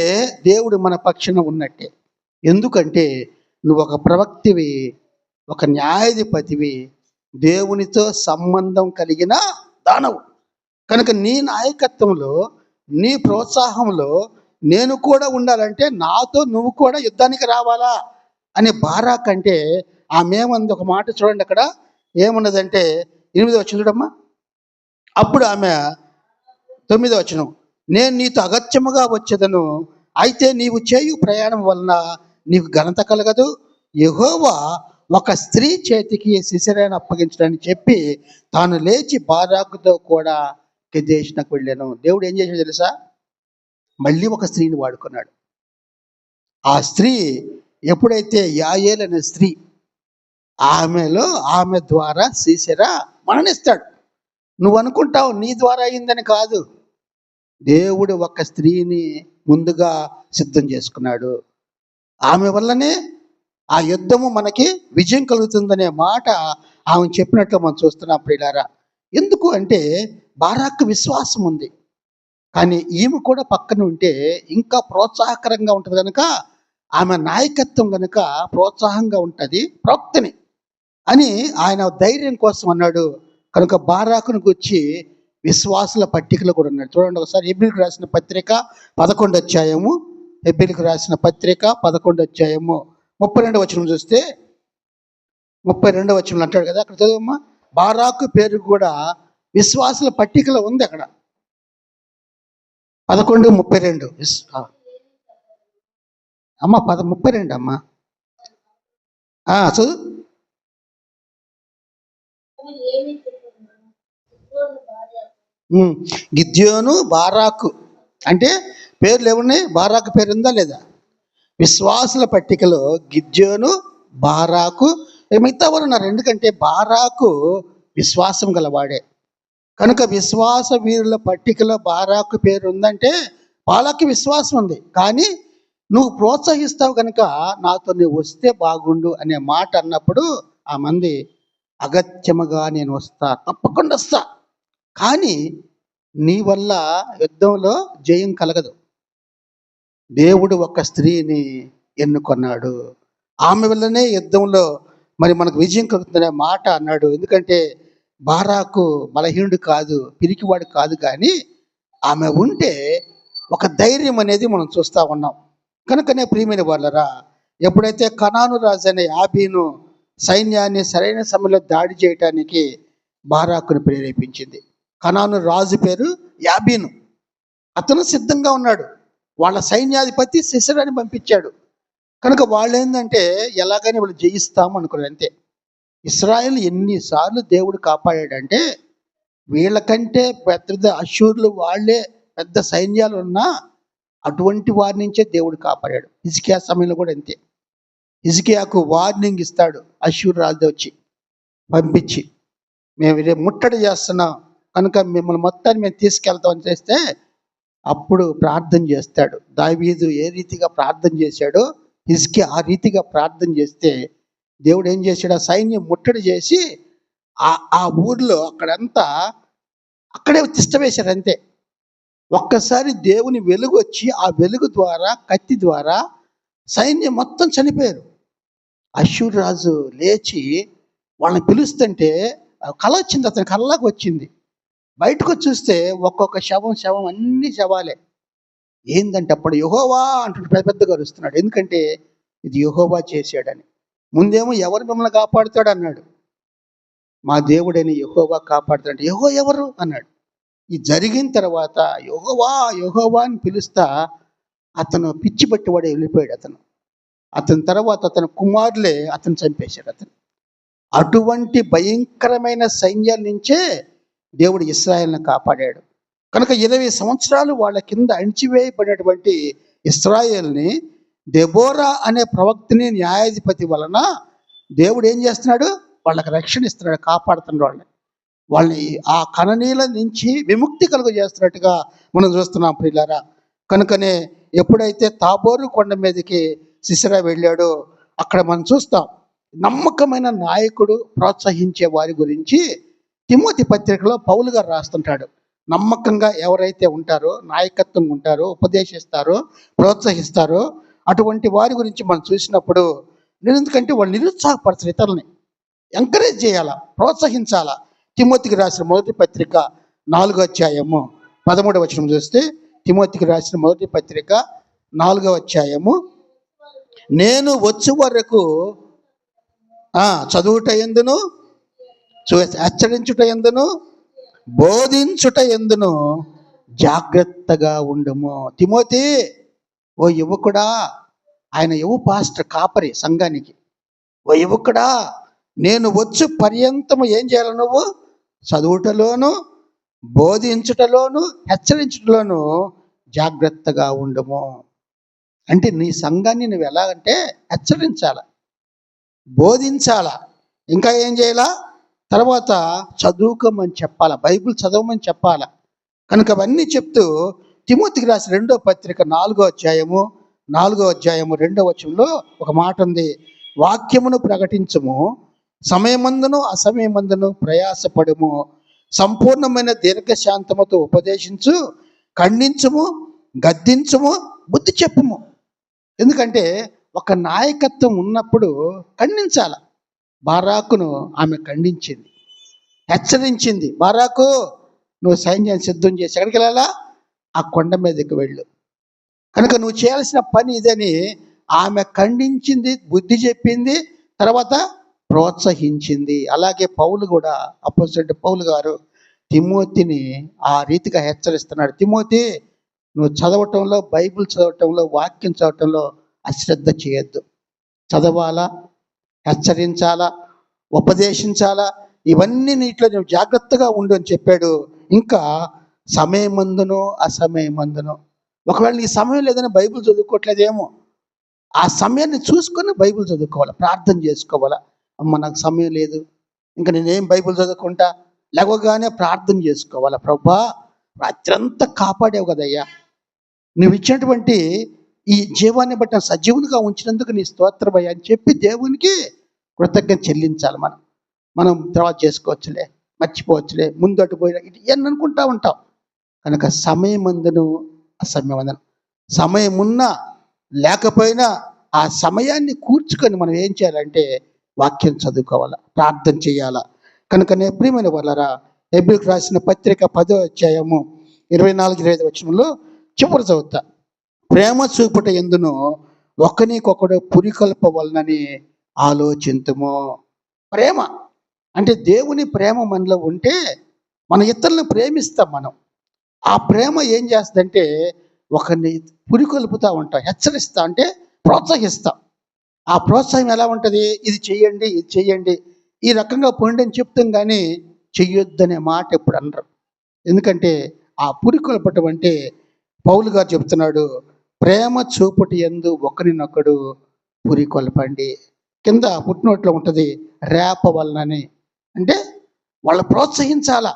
దేవుడు మన పక్షాన ఉన్నట్టే. ఎందుకంటే నువ్వు ఒక ప్రవక్తివి, ఒక న్యాయాధిపతివి, దేవునితో సంబంధం కలిగిన దానవు. కనుక నీ నాయకత్వంలో, నీ ప్రోత్సాహంలో నేను కూడా ఉండాలంటే నాతో నువ్వు కూడా యుద్ధానికి రావాలా అని బారాక్ అంటే ఆమె ఏమంది? ఒక మాట చూడండి, అక్కడ ఏమున్నదంటే 8వ వచనం చూడమ్మా. అప్పుడు ఆమె 9వ వచనం, నేను నీతో అగత్యముగా వచ్చేదను, అయితే నీవు చేయు ప్రయాణం వలన నీకు ఘనత కలగదు. యెహోవా ఒక స్త్రీ చేతికి సిసెరాను అప్పగించడానికి చెప్పి తాను లేచి బారాకుతో కూడా కెదేషునకు వెళ్ళాను. దేవుడు ఏం చేశాడు తెలుసా? మళ్ళీ ఒక స్త్రీని వాడుకున్నాడు. ఆ స్త్రీ ఎప్పుడైతే యాయేలు అనే స్త్రీ, ఆమె ద్వారా సీసెరా మరణిస్తాడు. నువ్వు అనుకుంటావు నీ ద్వారా అయిందని. కాదు, దేవుడు ఒక స్త్రీని ముందుగా సిద్ధం చేసుకున్నాడు. ఆమె వల్లనే ఆ యుద్ధము మనకి విజయం కలుగుతుందనే మాట ఆమె చెప్పినట్లు మనం చూస్తున్నాం ప్రియులారా. ఎందుకు అంటే బారాకు విశ్వాసం ఉంది, కానీ ఈమె కూడా పక్కన ఉంటే ఇంకా ప్రోత్సాహకరంగా ఉంటుంది కనుక, ఆమె నాయకత్వం కనుక ప్రోత్సాహంగా ఉంటుంది ప్రవక్తని అని ఆయన ధైర్యం కోసం అన్నాడు. కనుక బారాకును గురించి విశ్వాసుల పట్టికలో కూడా ఉన్నాడు. చూడండి ఒకసారి, హెబ్రీయులకు రాసిన పత్రిక 11వ అధ్యాయము, హెబ్రీయులకు రాసిన పత్రిక 11వ అధ్యాయము 32వ వచనం చూస్తే, 32వ వచనం అంటాడు కదా, అక్కడ చదువమ్మా. బారాకు పేరు కూడా విశ్వాసుల పట్టికలో ఉంది అక్కడ 11:32. అమ్మ 32 అమ్మా, చదువు. గిద్యోను, బారాకు అంటే పేర్లు ఏమున్నాయి? బారాకు పేరు ఉందా లేదా? విశ్వాసుల పట్టికలో గిద్యోను, బారాకు, మిగతా వారు ఉన్నారు. ఎందుకంటే బారాకు విశ్వాసం గలవాడే కనుక విశ్వాస వీరుల పట్టికలో బారాకు పేరు ఉందంటే వాళ్ళకి విశ్వాసం ఉంది. కానీ నువ్వు ప్రోత్సహిస్తావు కనుక నాతో నువ్వు వస్తే బాగుండు అనే మాట అన్నప్పుడు ఆ మంది అగత్యముగా నేను వస్తా, తప్పకుండా వస్తా, కానీ నీ వల్ల యుద్ధంలో జయం కలగదు. దేవుడు ఒక స్త్రీని ఎన్నుకున్నాడు, ఆమె వల్లనే యుద్ధంలో మరి మనకు విజయం కలుగుతుందనే మాట అన్నాడు. ఎందుకంటే బారాకు బలహీనుడు కాదు, పిరికివాడు కాదు, కానీ ఆమె ఉంటే ఒక ధైర్యం అనేది మనం చూస్తూ ఉన్నాం. కనుకనే ప్రియమైన వాళ్ళరా, ఎప్పుడైతే కనాను రాజు అనే యాబీను సైన్యాన్ని సరైన సమయంలో దాడి చేయటానికి బారాకును ప్రేరేపించింది. కనాను రాజు పేరు యాబీను. అతను సిద్ధంగా ఉన్నాడు, వాళ్ళ సైన్యాధిపతి సిసెరాని పంపించాడు. కనుక వాళ్ళు ఏంటంటే ఎలాగైనా వాళ్ళు జయిస్తాము అనుకున్నారు అంతే. ఇశ్రాయేలు ఎన్నిసార్లు దేవుడు కాపాడాడంటే, వీళ్ళకంటే పెద్ద అశ్షూరులు వాళ్ళే పెద్ద సైన్యాలు ఉన్నా అటువంటి వారి నుంచే దేవుడు కాపాడాడు. హిజ్కియా సమయంలో కూడా అంతే. హిజ్కియాకు వార్నింగ్ ఇస్తాడు అశ్షూరు రాజు వచ్చి పంపించి, మేము రేపు ముట్టడి చేస్తున్నాం కనుక మిమ్మల్ని మొత్తాన్ని మేము తీసుకెళ్తామని చేస్తే అప్పుడు ప్రార్థన చేస్తాడు. దావీదు ఏ రీతిగా ప్రార్థన చేశాడో హిజ్కియా ఆ రీతిగా ప్రార్థన చేస్తే దేవుడు ఏం చేశాడు? ఆ సైన్యం ముట్టడి చేసి ఆ ఊర్లో అక్కడే తిష్ట వేశారు అంతే. ఒక్కసారి దేవుని వెలుగు వచ్చి ఆ వెలుగు ద్వారా, కత్తి ద్వారా సైన్యం మొత్తం చనిపోయారు. అశ్షూరు రాజు లేచి వాళ్ళని పిలుస్తుంటే కళ వచ్చింది, అతని కళ్ళకు వచ్చింది. బయటకు చూస్తే ఒక్కొక్క శవం అన్ని శవాలే. ఏందంటే అప్పుడు యెహోవా అంటుంటే పెద్దగా అరుస్తున్నాడు. ఎందుకంటే ఇది యెహోవా చేశాడని. ముందేమో ఎవరు మిమ్మల్ని కాపాడుతాడు అన్నాడు, మా దేవుడని యెహోవా కాపాడుతాడు. యెహోవా ఎవరు అన్నాడు. ఇది జరిగిన తర్వాత యెహోవా యెహోవా అని పిలుస్తా అతను పిచ్చి పట్టివాడు వెళ్ళిపోయాడు. అతని తర్వాత అతని కుమారులే అతను చంపేశాడు. అటువంటి భయంకరమైన సైన్యాల నుంచే దేవుడు ఇశ్రాయేలును కాపాడాడు. కనుక 20 సంవత్సరాలు వాళ్ళ కింద అణిచివేయబడినటువంటి ఇశ్రాయేలుని దెబోరా అనే ప్రవక్తని న్యాయాధిపతి వలన దేవుడు ఏం చేస్తున్నాడు? వాళ్ళకి రక్షణ ఇస్తున్నాడు, కాపాడుతున్నాడు. వాళ్ళని ఆ కణనీల నుంచి విముక్తి కలుగు చేస్తున్నట్టుగా మనం చూస్తున్నాం ప్రియులారా. కనుకనే ఎప్పుడైతే తాబోరు కొండ మీదకి సిసరా వెళ్ళాడో అక్కడ మనం చూస్తాం నమ్మకమైన నాయకుడు ప్రోత్సహించే వారి గురించి తిమోతి పత్రికలో పౌలు గారు రాస్తుంటాడు. నమ్మకంగా ఎవరైతే ఉంటారో, నాయకత్వం ఉంటారో, ఉపదేశిస్తారో, ప్రోత్సహిస్తారో అటువంటి వారి గురించి మనం చూసినప్పుడు ఎందుకంటే వాళ్ళు నిరుత్సాహపరచరు, ఇతరులని ఎంకరేజ్ చేయాలా, ప్రోత్సహించాలా. తిమోతికి రాసిన మొదటి పత్రిక 4వ అధ్యాయము 13వ వచనం చూస్తే, తిమోతికి రాసిన మొదటి పత్రిక 4వ అధ్యాయము, నేను వచ్చు వరకు చదువుట ఎందును, హెచ్చరించుట ఎందును, బోధించుట ఎందును జాగ్రత్తగా ఉండుము. తిమోతి, ఓ యువకుడా, ఆయన యువ పాస్టర్ కాపరి సంఘానికి, ఓ యువకుడా, నేను వచ్చు పర్యంతము ఏం చేయాలి? నువ్వు చదువుటలోను, బోధించుటలోను, హెచ్చరించుటలోను జాగ్రత్తగా ఉండము. అంటే నీ సంఘాన్ని నువ్వు ఎలాగంటే హెచ్చరించాల, బోధించాల, ఇంకా ఏం చేయాలా? తర్వాత చదువుకోమని చెప్పాల, బైబిల్ చదవమని చెప్పాల. కనుక అవన్నీ చెప్తూ తిమోతికి రాసిన 2వ పత్రిక 4వ అధ్యాయము 2వ వచనంలో ఒక మాట ఉంది, వాక్యమును ప్రకటించుము, సమయమందును అసమయమందును ప్రయాసపడుము, సంపూర్ణమైన దీర్ఘశాంతముతో ఉపదేశించు, ఖండించుము, గద్దించుము, బుద్ధి చెప్పుము. ఎందుకంటే ఒక నాయకత్వం ఉన్నప్పుడు ఖండించాల. బారాకును ఆమె ఖండించింది, హెచ్చరించింది. బారాకు, నువ్వు సైన్యాన్ని సిద్ధం చేసి ఎక్కడికి వెళ్ళాలా? ఆ కొండ మీదకి వెళ్ళు. కనుక నువ్వు చేయాల్సిన పని ఇదని ఆమె ఖండించింది, బుద్ధి చెప్పింది, తర్వాత ప్రోత్సహించింది. అలాగే పౌలు కూడా, అపోస్తలుడైన పౌలు గారు తిమోతిని ఆ రీతిగా హెచ్చరిస్తున్నాడు. తిమోతి, నువ్వు చదవటంలో, బైబిల్ చదవటంలో, వాక్యం చదవటంలో అశ్రద్ధ చేయొద్దు. చదవాలా, హెచ్చరించాలా, ఉపదేశించాలా, ఇవన్నీ నీటిలో నువ్వు జాగ్రత్తగా ఉండు అని చెప్పాడు. ఇంకా సమయమందును అసమయమందును, ఒకవేళ నీ సమయం లేదని బైబిల్ చదువుకోవట్లేదేమో, ఆ సమయాన్ని చూసుకొని బైబిల్ చదువుకోవాలా, ప్రార్థన చేసుకోవాలా. అమ్మ నాకు సమయం లేదు, ఇంకా నేనేం బైబిల్ చదువుకుంటా, లేవగానే ప్రార్థన చేసుకోవాలా. ప్రభా, రాత్రంతా కాపాడేవు కదయ్యా, నువ్వు ఇచ్చినటువంటి ఈ జీవాన్ని బట్టి సజీవునిగా ఉంచినందుకు నీ స్తోత్రమయ్యా అని చెప్పి దేవునికి కృతజ్ఞత చెల్లించాలి. మనం తర్వాత చేసుకోవచ్చులే, మర్చిపోవచ్చులే, ముందు అటు పోయినా ఇటు ఇవన్నీ అనుకుంటా ఉంటాం. కనుక సమయమందును అసమయమందును, సమయం ఉన్నా లేకపోయినా ఆ సమయాన్ని కూర్చుకొని మనం ఏం చేయాలంటే వాక్యం చదువుకోవాలా, ప్రార్థన చేయాలా. కనుకనే ప్రియమైన వాళ్ళరా, హెబ్రీయులకు రాసిన పత్రిక 10వ అధ్యాయము 24-25 వచనంలో చివరి చదువుతా, ప్రేమ చూపుట ఎందును ఒకనికొకడు పురికొల్పవలనని ఆలోచింతుము. ప్రేమ అంటే దేవుని ప్రేమ మనలో ఉంటే మన ఇతరులను ప్రేమిస్తాం. మనం ఆ ప్రేమ ఏం చేస్తుందంటే ఒకరిని పురికొల్పుతూ ఉంటాం, హెచ్చరిస్తా అంటే ప్రోత్సహిస్తాం. ఆ ప్రోత్సాహం ఎలా ఉంటుంది? ఇది చెయ్యండి, ఇది చెయ్యండి, ఈ రకంగా పొండి అని చెప్తాం, కానీ చెయ్యొద్దనే మాట ఎప్పుడు అనరు. ఎందుకంటే ఆ పురికొల్పటం అంటే పౌలు గారు చెప్తున్నాడు, ప్రేమ చూపుటి యందు ఒకరినొకడు పురికొల్పండి. కింద పుట్టినోట్లో ఉంటుంది రేప వలనని, అంటే వాళ్ళు ప్రోత్సహించాలా,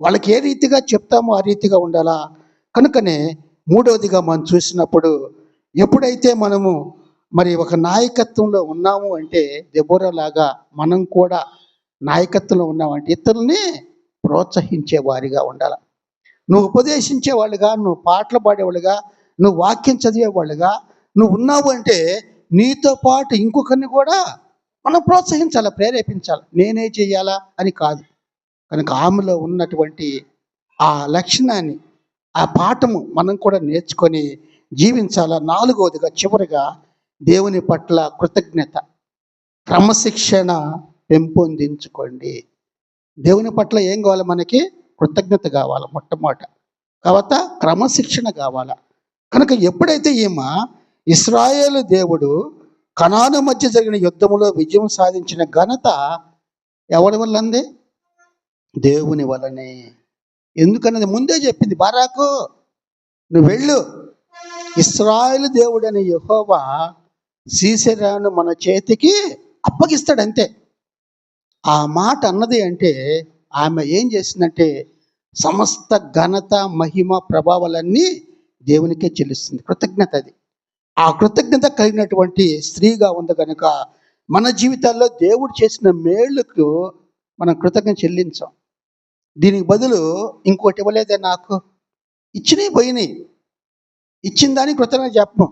వాళ్ళకి ఏ రీతిగా చెప్తామో ఆ రీతిగా ఉండాలా. కనుకనే మూడవదిగా మనం చూసినప్పుడు, ఎప్పుడైతే మనము మరి ఒక నాయకత్వంలో ఉన్నాము అంటే దెబోరా లాగా మనం కూడా నాయకత్వంలో ఉన్నామంటే ఇతరుల్ని ప్రోత్సహించే వారిగా ఉండాలి. నువ్వు ఉపదేశించే వాళ్ళుగా, నువ్వు పాటలు పాడేవాళ్ళుగా, నువ్వు వాక్యం చదివేవాళ్ళుగా నువ్వు ఉన్నావు అంటే నీతో పాటు ఇంకొకరిని కూడా మనం ప్రోత్సహించాలి, ప్రేరేపించాలి. నేనే చెయ్యాలా అని కాదు. కనుక ఆమెలో ఉన్నటువంటి ఆ లక్షణాన్ని, ఆ పాఠము మనం కూడా నేర్చుకొని జీవించాలా. 4వదిగా చివరిగా దేవుని పట్ల కృతజ్ఞత, క్రమశిక్షణ పెంపొందించుకోండి. దేవుని పట్ల ఏం కావాలి మనకి? కృతజ్ఞత కావాలి మొట్టమొదట. తర్వాత క్రమశిక్షణ కావాలా. కనుక ఎప్పుడైతే ఈమె ఇశ్రాయేలు దేవుడు కనాను మధ్య జరిగిన యుద్ధములో విజయం సాధించిన ఘనత ఎవరి వల్ల ఉంది? దేవుని వలనే. ఎందుకన్నది ముందే చెప్పింది. బారాకు, నువ్వు వెళ్ళు, ఇశ్రాయేలు దేవుడని యెహోవా సీసెరాను మన చేతికి అప్పగిస్తాడు, అంతే. ఆ మాట అన్నది అంటే ఆమె ఏం చేసిందంటే సమస్త ఘనత మహిమ ప్రభావాలన్నీ దేవునికే చెల్లిస్తుంది. కృతజ్ఞత అది. ఆ కృతజ్ఞత కలిగినటువంటి స్త్రీగా ఉంది కనుక మన జీవితాల్లో దేవుడు చేసిన మేళ్ళకు మనం కృతజ్ఞత చెల్లించాం. దీనికి బదులు ఇంకోటి ఇవ్వలేదే నాకు, ఇచ్చినవి పోయినాయి, ఇచ్చిన దానికి కృతజ్ఞత చెప్పం.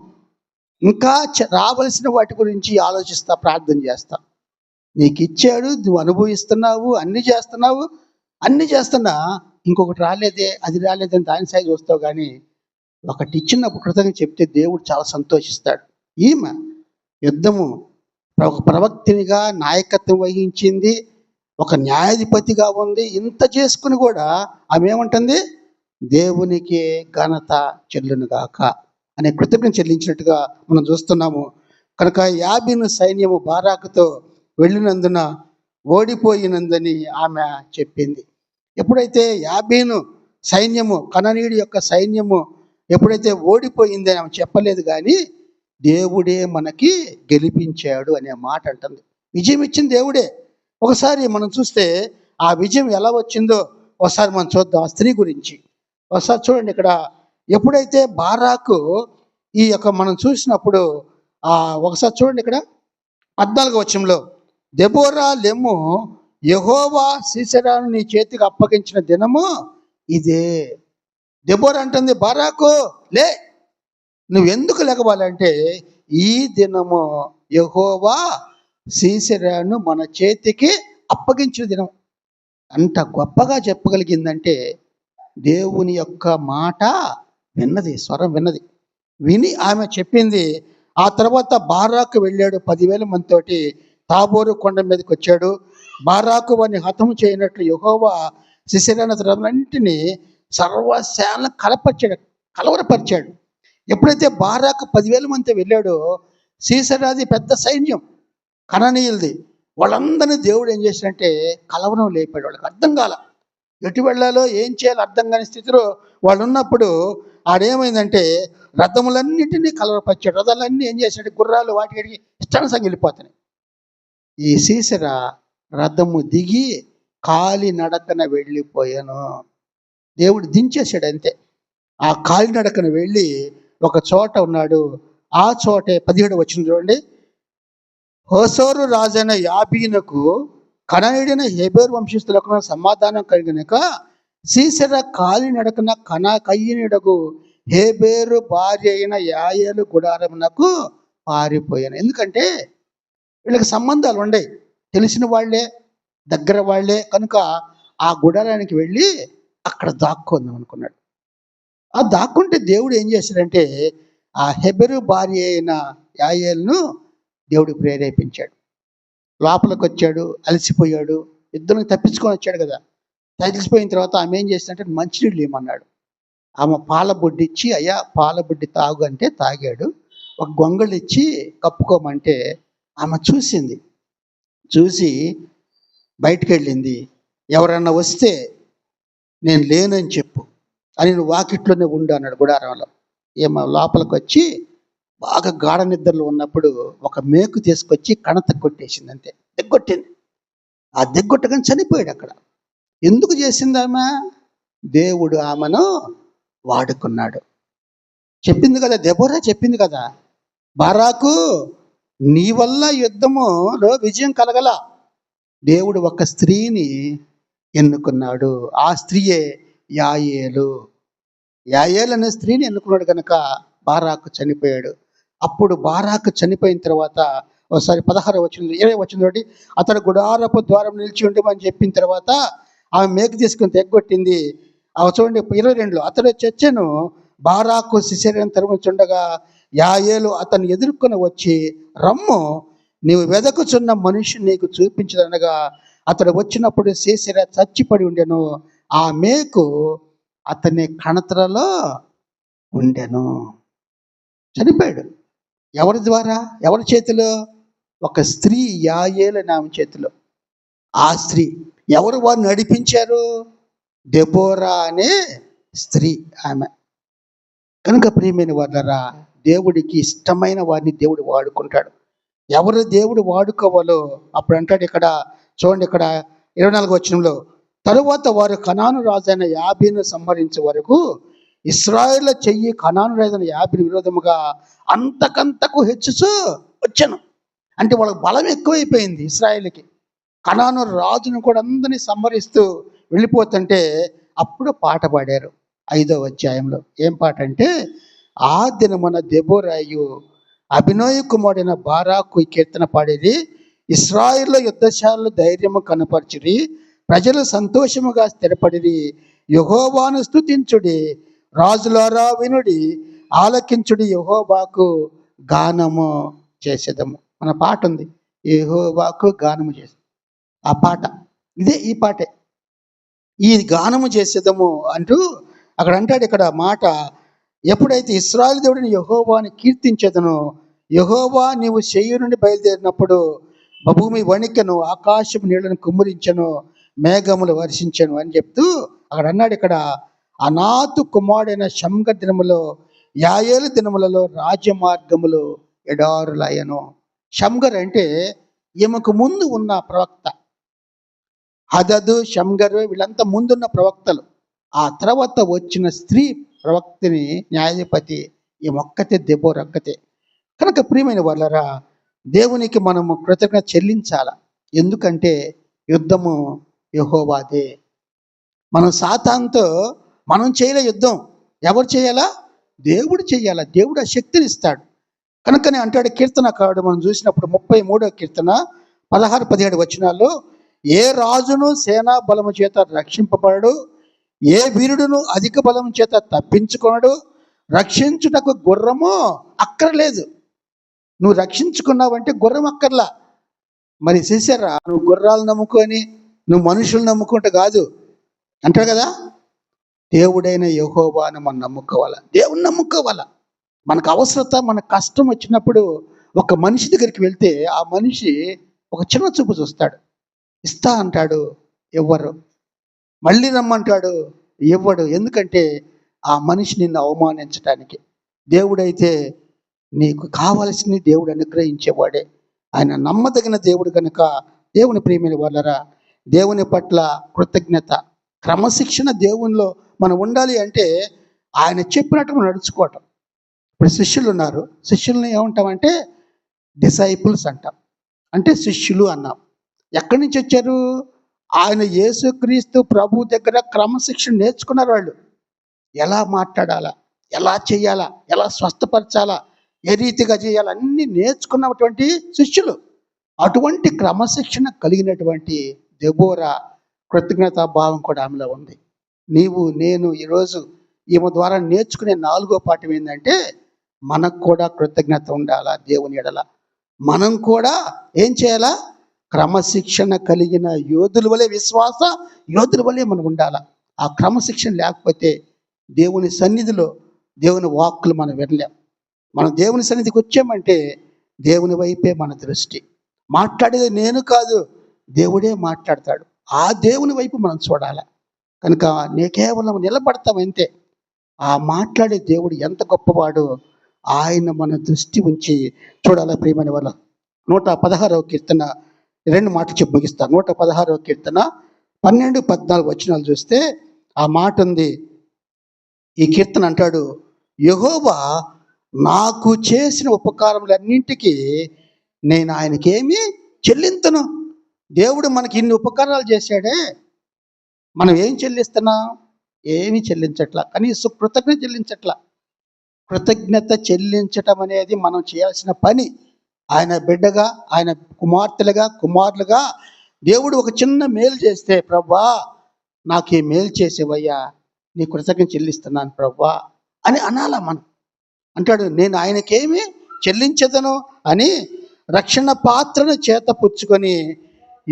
ఇంకా రావలసిన వాటి గురించి ఆలోచిస్తా, ప్రార్థన చేస్తా. నీకు ఇచ్చాడు, నువ్వు అనుభవిస్తున్నావు, అన్నీ చేస్తున్నా ఇంకొకటి రాలేదే, అది రాలేదని దాని సైజు చూస్తావు. కానీ ఒకటి ఇచ్చినప్పుడు కృతజ్ఞత చెప్తే దేవుడు చాలా సంతోషిస్తాడు. ఈమె యుద్ధము ఒక ప్రవక్తినిగా నాయకత్వం వహించింది, ఒక న్యాయాధిపతిగా ఉంది. ఇంత చేసుకుని కూడా ఆమె ఏమంటుంది? దేవునికి ఘనత చెల్లునుగాక అనే కృతజ్ఞత చెల్లించినట్టుగా మనం చూస్తున్నాము. కనుక యాబీను సైన్యము బారాకుతో వెళ్ళినందున ఓడిపోయినందని ఆమె చెప్పింది. ఎప్పుడైతే యాబీను సైన్యము, కనానీయుడి యొక్క సైన్యము ఎప్పుడైతే ఓడిపోయిందని ఆమె చెప్పలేదు, కానీ దేవుడే మనకి గెలిపించాడు అనే మాట అంటుంది. విజయం ఇచ్చింది దేవుడే. ఒకసారి మనం చూస్తే ఆ విజయం ఎలా వచ్చిందో ఒకసారి మనం చూద్దాం. ఆ స్త్రీ గురించి ఒకసారి చూడండి. ఇక్కడ ఎప్పుడైతే బారాకు ఈ యొక్క మనం చూసినప్పుడు ఒకసారి చూడండి, ఇక్కడ 14వ వచనంలో, దెబోరా లెమ్ము, యెహోవా సీసెరాను నీ చేతికి అప్పగించిన దినము ఇదే. దెబోరా అంటుంది, బారాకు లే, నువ్వెందుకు లెగవాలంటే ఈ దినము యెహోవా సీసెరాను మన చేతికి అప్పగించిన దినం. అంత గొప్పగా చెప్పగలిగిందంటే దేవుని యొక్క మాట విన్నది, స్వరం విన్నది. విని ఆమె చెప్పింది. ఆ తర్వాత బారాకు వెళ్ళాడు 10,000 మందితోటి తాబోరు కొండ మీదకి వచ్చాడు. బారాకు వారిని హతము చేయనట్లు యెహోవా సిసెరాను రథములన్నింటినీ సర్వసేనలను కలవరపరిచాడు. ఎప్పుడైతే బారాకు 10,000 మందితో వెళ్ళాడో, సీసెరాది పెద్ద సైన్యం కనానీయులది, వాళ్ళందరినీ దేవుడు ఏం చేశాడంటే కలవరం లేపాడు. వాళ్ళకి అర్థం కాల, ఎటు వెళ్ళాలో ఏం చేయాలో అర్థం కాని స్థితిలో వాళ్ళు ఉన్నప్పుడు ఆడేమైందంటే రథములన్నింటినీ కలవరపరిచాడు. రథాలన్నీ ఏం చేశాడు, గుర్రాలు వాటికి ఇష్టానుసారంగా వెళ్ళిపోతున్నాయి. ఈ సీసెరా రథము దిగి కాలి నడకన వెళ్ళిపోయాను. దేవుడు దించేశాడు అంతే. ఆ కాలి నడకన వెళ్ళి ఒక చోట ఉన్నాడు. ఆ చోటే 17వ వచనం చూడండి. హోసోరు రాజైన యాబీనుకు కనానీయుడైన హెబెరు వంశస్థులకు సమాధానం కలిగినక సీసెరా కాలి నడకన కయ్యనుడకు హెబెరు భార్య అయిన యాయేలు గుడారమునకు పారిపోయాను. ఎందుకంటే వీళ్ళకి సంబంధాలు ఉండే, తెలిసిన వాళ్ళే, దగ్గర వాళ్ళే కనుక ఆ గుడారానికి వెళ్ళి అక్కడ దాక్కుందాం అనుకున్నాడు. ఆ దాక్కుంటే దేవుడు ఏం చేశాడంటే ఆ హెబెరు భార్య అయిన యాయేలును దేవుడు ప్రేరేపించాడు. లోపలికి వచ్చాడు, అలసిపోయాడు, ఇద్దరిని తప్పించుకొని వచ్చాడు కదా. తగిలిసిపోయిన తర్వాత ఆమె ఏం చేసిందంటే మంచినీళ్ళు ఇవ్వమన్నాడు. ఆమె పాల బుడ్డి ఇచ్చి, అయ్యా పాల బుడ్డి తాగు అంటే తాగాడు. ఒక గొంగళి ఇచ్చి కప్పుకోమంటే ఆమె చూసింది, చూసి బయటికి వెళ్ళింది. ఎవరన్నా వస్తే నేను లేనని చెప్పు అని, నువ్వు వాకిట్లోనే ఉండు అన్నాడు గుడారంలో. ఏమో లోపలికి వచ్చి బాగా గాఢ నిద్రలో ఉన్నప్పుడు ఒక మేకు తీసుకొచ్చి కణత కొట్టేసింది, అంతే. దిగ్గొట్టింది. ఆ దిగ్గొట్టగానే చనిపోయాడు అక్కడ. ఎందుకు చేసింది ఆమె? దేవుడు ఆమెను వాడుకున్నాడు. చెప్పింది కదా, దెబోరా చెప్పింది కదా, బారాకు నీ వల్ల యుద్ధములో విజయం కలగల, దేవుడు ఒక స్త్రీని ఎన్నుకున్నాడు. ఆ స్త్రీయే యాయేలు. యాయేలు అనే స్త్రీని ఎన్నుకున్నాడు కనుక బారాకు చనిపోయాడు. అప్పుడు బారాకు చనిపోయిన తర్వాత ఒకసారి 16వ వచనం 20వ వచనం తోటి, అతడు గుడారపు ద్వారం నిలిచి ఉండమని చెప్పిన తర్వాత ఆమె మేకు తీసుకుని తెగ్గొట్టింది. చూడండి 22లో, అతడు చచ్చెను. బారాకు సీసెరాను తరుముచుండగా యాయేలు అతన్ని ఎదుర్కొని వచ్చి, రమ్ము, నీవు వెదకుచున్న మనిషిని నీకు చూపించదనగా అతడు వచ్చినప్పుడు సీసెరా చచ్చిపడి ఉండెను, ఆ మేకు అతని కణతలలో ఉండెను. చనిపోయాడు. ఎవరి ద్వారా? ఎవరి చేతిలో? ఒక స్త్రీ యాయేలు అనే ఆమె చేతిలో. ఆ స్త్రీ ఎవరు వారు నడిపించారు? దెబోరా అనే స్త్రీ ఆమె. కనుక ప్రియమైన వాళ్ళరా, దేవుడికి ఇష్టమైన వారిని దేవుడు వాడుకుంటాడు. ఎవరు దేవుడు వాడుకోవాలో అప్పుడు అంటాడు ఇక్కడ, చూడండి ఇక్కడ 24వ వచనంలో, తరువాత వారు కనాను రాజైన యాబీను సంహరించే వరకు ఇశ్రాయేలు చెయ్యి కనాను రాజైన యాబీను విరోధముగా అంతకంతకు హెచ్చుచూ వచ్చాను. అంటే వాళ్ళకి బలం ఎక్కువైపోయింది ఇశ్రాయేలుకి. కనాను రాజును కూడా అందరినీ సంహరిస్తూ వెళ్ళిపోతుంటే అప్పుడు పాట పాడారు 5వ అధ్యాయంలో. ఏం పాట అంటే, ఆ దినమున దెబోరాయు అభినయ కుమారుడైన బారాకు ఈ కీర్తన పాడేది, ఇశ్రాయేలు యుద్ధశాలలో ధైర్యము కనపరచుడి, ప్రజలు సంతోషముగా స్థిరపడిరి, యెహోవాను స్తుతించుడి, రాజులారా వినుడి, ఆలకించుడి, యెహోవాకు గానము చేసేదము. మన పాట ఉంది, యెహోవాకు గానము చేసేది. ఆ పాట ఇదే, ఈ పాటే, ఈ గానము చేసేదము అంటూ అక్కడ అంటాడు. ఇక్కడ మాట, ఎప్పుడైతే ఇశ్రాయేలు దేవుడిని యెహోవాని కీర్తించేదనో, యెహోవా నీవు శేయరు నుండి బయలుదేరినప్పుడు భూమి వణికెను, ఆకాశపు నీళ్లను కుమ్మరించెను, మేఘములు వర్షించెను అని చెప్తూ అక్కడ అన్నాడు. ఇక్కడ అనాతు కుమారుడైన షమ్గ దినములో, యాయేలు దినములలో రాజమార్గములు ఎడారులయ్యను. షమ్గర్ అంటే ఈమెకు ముందు ఉన్న ప్రవక్త. హదదు, షమ్గరు వీళ్ళంతా ముందున్న ప్రవక్తలు. ఆ తర్వాత వచ్చిన స్త్రీ ప్రవక్తని న్యాయాధిపతి ఈ ఒక్కతే, దెబోరా ఒక్కతే. కనుక ప్రియమైన వాళ్ళరా, దేవునికి మనము కృతజ్ఞత చెల్లించాల. ఎందుకంటే యుద్ధము యెహోవాదే. మనం సాతానుతో మనం చేయలే యుద్ధం. ఎవరు చేయాలా? దేవుడు చేయాలా. దేవుడు ఆ శక్తిని ఇస్తాడు. కనుకనే అంటాడు కీర్తనకారుడు, మనం చూసినప్పుడు 33వ కీర్తన 16-17 వచనాల్లో, ఏ రాజును సేనా బలము చేత రక్షింపబడడు, ఏ వీరుడును అధిక బలము చేత తప్పించుకొనడు, రక్షించుటకు గుర్రము అక్కర్లేదు. నువ్వు రక్షించుకున్నావంటే గుర్రం అక్కర్లా. మరి చేశారా? నువ్వు గుర్రాలు నమ్ముకొని నువ్వు మనుషులు నమ్ముకుంటే కాదు అంటాడు కదా. దేవుడైన యెహోవాను మనం నమ్ముకోవాలా, దేవుని నమ్ముకోవాలా. మనకు అవసరత, మన కష్టం వచ్చినప్పుడు ఒక మనిషి దగ్గరికి వెళ్తే ఆ మనిషి ఒక చిన్న చూపు చూస్తాడు. ఇస్తా అంటాడు, ఇవ్వరు. మళ్ళీ రమ్మంటాడు, ఇవ్వడు. ఎందుకంటే ఆ మనిషి నిన్ను అవమానించడానికి. దేవుడైతే నీకు కావలసింది దేవుడు అనుగ్రహించేవాడే. ఆయన నమ్మదగిన దేవుడు కనుక దేవుని ప్రియమైన వాళ్ళరా, దేవుని పట్ల కృతజ్ఞత, క్రమశిక్షణ దేవునిలో మనం ఉండాలి. అంటే ఆయన చెప్పినట్టు మనం నడుచుకోవటం. ఇప్పుడు శిష్యులు ఉన్నారు, శిష్యుల్ని ఏమంటామంటే డిసైపుల్స్ అంటాం, అంటే శిష్యులు అన్నాం. ఎక్కడి నుంచి వచ్చారు? ఆయన యేసుక్రీస్తు ప్రభు దగ్గర క్రమశిక్షణ నేర్చుకున్నారు. వాళ్ళు ఎలా మాట్లాడాలా, ఎలా చేయాలా, ఎలా స్వస్థపరచాలా, ఏ రీతిగా చేయాలా, అన్నీ నేర్చుకున్నటువంటి శిష్యులు. అటువంటి క్రమశిక్షణ కలిగినటువంటి దెబోరా కృతజ్ఞతా భావం కూడా ఆమెలో ఉంది. నీవు నేను ఈరోజు ఈమె ద్వారా నేర్చుకునే 4వ పాఠం ఏంటంటే, మనకు కూడా కృతజ్ఞత ఉండాలా దేవుని ఎడల. మనం కూడా ఏం చేయాలా? క్రమశిక్షణ కలిగిన యోధుల వలె, విశ్వాస యోధుల వలె మనం ఉండాలా. ఆ క్రమశిక్షణ లేకపోతే దేవుని సన్నిధిలో దేవుని వాక్కులు మనం వినలేం. మనం దేవుని సన్నిధికి వచ్చామంటే దేవుని వైపే మన దృష్టి. మాట్లాడేది నేను కాదు, దేవుడే మాట్లాడతాడు. ఆ దేవుని వైపు మనం చూడాలి. కనుక నే కేవలం నిలబడతాం అంతే. ఆ మాట్లాడే దేవుడు ఎంత గొప్పవాడు, ఆయన మన దృష్టి ఉంచి చూడాలి. ప్రియమైన వాళ్ళ 116వ కీర్తన 2 మాటలు చెప్పి ముగిస్తాను. 116వ కీర్తన 12-14 వచనాలు చూస్తే ఆ మాట ఉంది. ఈ కీర్తన అంటాడు, యెహోవా నాకు చేసిన ఉపకారములన్నింటికీ నేను ఆయనకేమి చెల్లించను. దేవుడు మనకి ఇన్ని ఉపకారాలు చేశాడే, మనం ఏం చెల్లిస్తున్నాం? ఏమి చెల్లించట్లా. కనీసం కృతజ్ఞత చెల్లించట్లా. కృతజ్ఞత చెల్లించటం అనేది మనం చేయాల్సిన పని. ఆయన బిడ్డగా, ఆయన కుమార్తెలుగా, కుమారులుగా దేవుడు ఒక చిన్న మేలు చేస్తే, ప్రభువా నాకు ఈ మేలు చేసేవయ్యా, నీ కృతజ్ఞత చెల్లిస్తున్నాను ప్రభువా అని అనాలా. మనం అంటాడు, నేను ఆయనకేమి చెల్లించదను అని రక్షణ పాత్రను చేత పుచ్చుకొని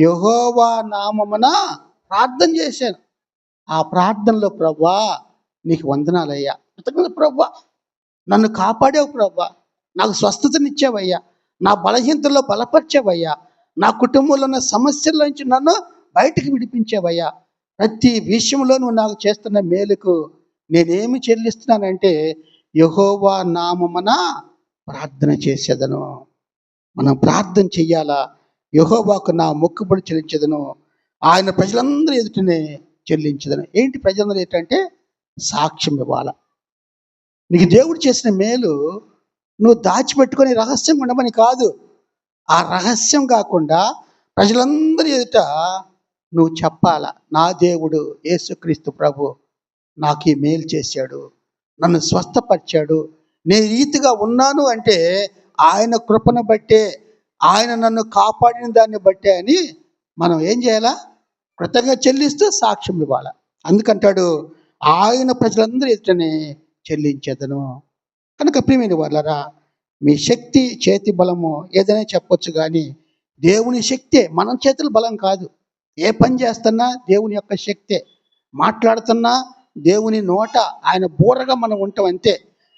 యెహోవా నామమున ప్రార్థన చేశాను. ఆ ప్రార్థనలో ప్రభువా నీకు వందనాలయ్యా, కృతజ్ఞతలు ప్రభువా, నన్ను కాపాడావు ప్రభువా, నాకు స్వస్థతనిచ్చావయ్యా, నా బలహీనతల్లో బలపరిచావయ్యా, నా కుటుంబంలో ఉన్న సమస్యల నుంచి నన్ను బయటికి విడిపించావయ్యా, ప్రతి విషయంలో నువ్వు నాకు చేస్తున్న మేలుకు నేనేమి చెల్లిస్తున్నానంటే యెహోవా నామమున ప్రార్థన చేసేదను. మనం ప్రార్థన చెయ్యాలా? యెహోవాకు నా మొక్కుబడి చెల్లించదను, ఆయన ప్రజలందరూ ఎదుటనే చెల్లించదను. ఏంటి ప్రజలందరూ ఏంటంటే సాక్ష్యం ఇవ్వాల. నీకు దేవుడు చేసిన మేలు నువ్వు దాచిపెట్టుకొని రహస్యంగా ఉండమని కాదు, ఆ రహస్యం కాకుండా ప్రజలందరి ఎదుట నువ్వు చెప్పాల, నా దేవుడు యేసుక్రీస్తు ప్రభు నాకు ఈ మేలు చేశాడు, నన్ను స్వస్థపరిచాడు, నేను ఈ రీతిగా ఉన్నాను అంటే ఆయన కృపను బట్టే, ఆయన నన్ను కాపాడిన దాన్ని బట్టే అని మనం ఏం చేయాలా? కృతజ్ఞత చెల్లిస్తూ సాక్ష్యం ఇవ్వాలి. అందుకంటాడు ఆయన ప్రజలందరూ ఎదుటనే చెల్లించేదను. కనుక ప్రియమైన వాళ్ళరా, మీ శక్తి చేతి బలము ఏదైనా చెప్పొచ్చు, కానీ దేవుని శక్తే, మన చేతుల బలం కాదు. ఏ పని చేస్తున్నా దేవుని యొక్క శక్తే, మాట్లాడుతున్నా దేవుని నోట ఆయన బూరగా మనం ఉంటాం అంతే.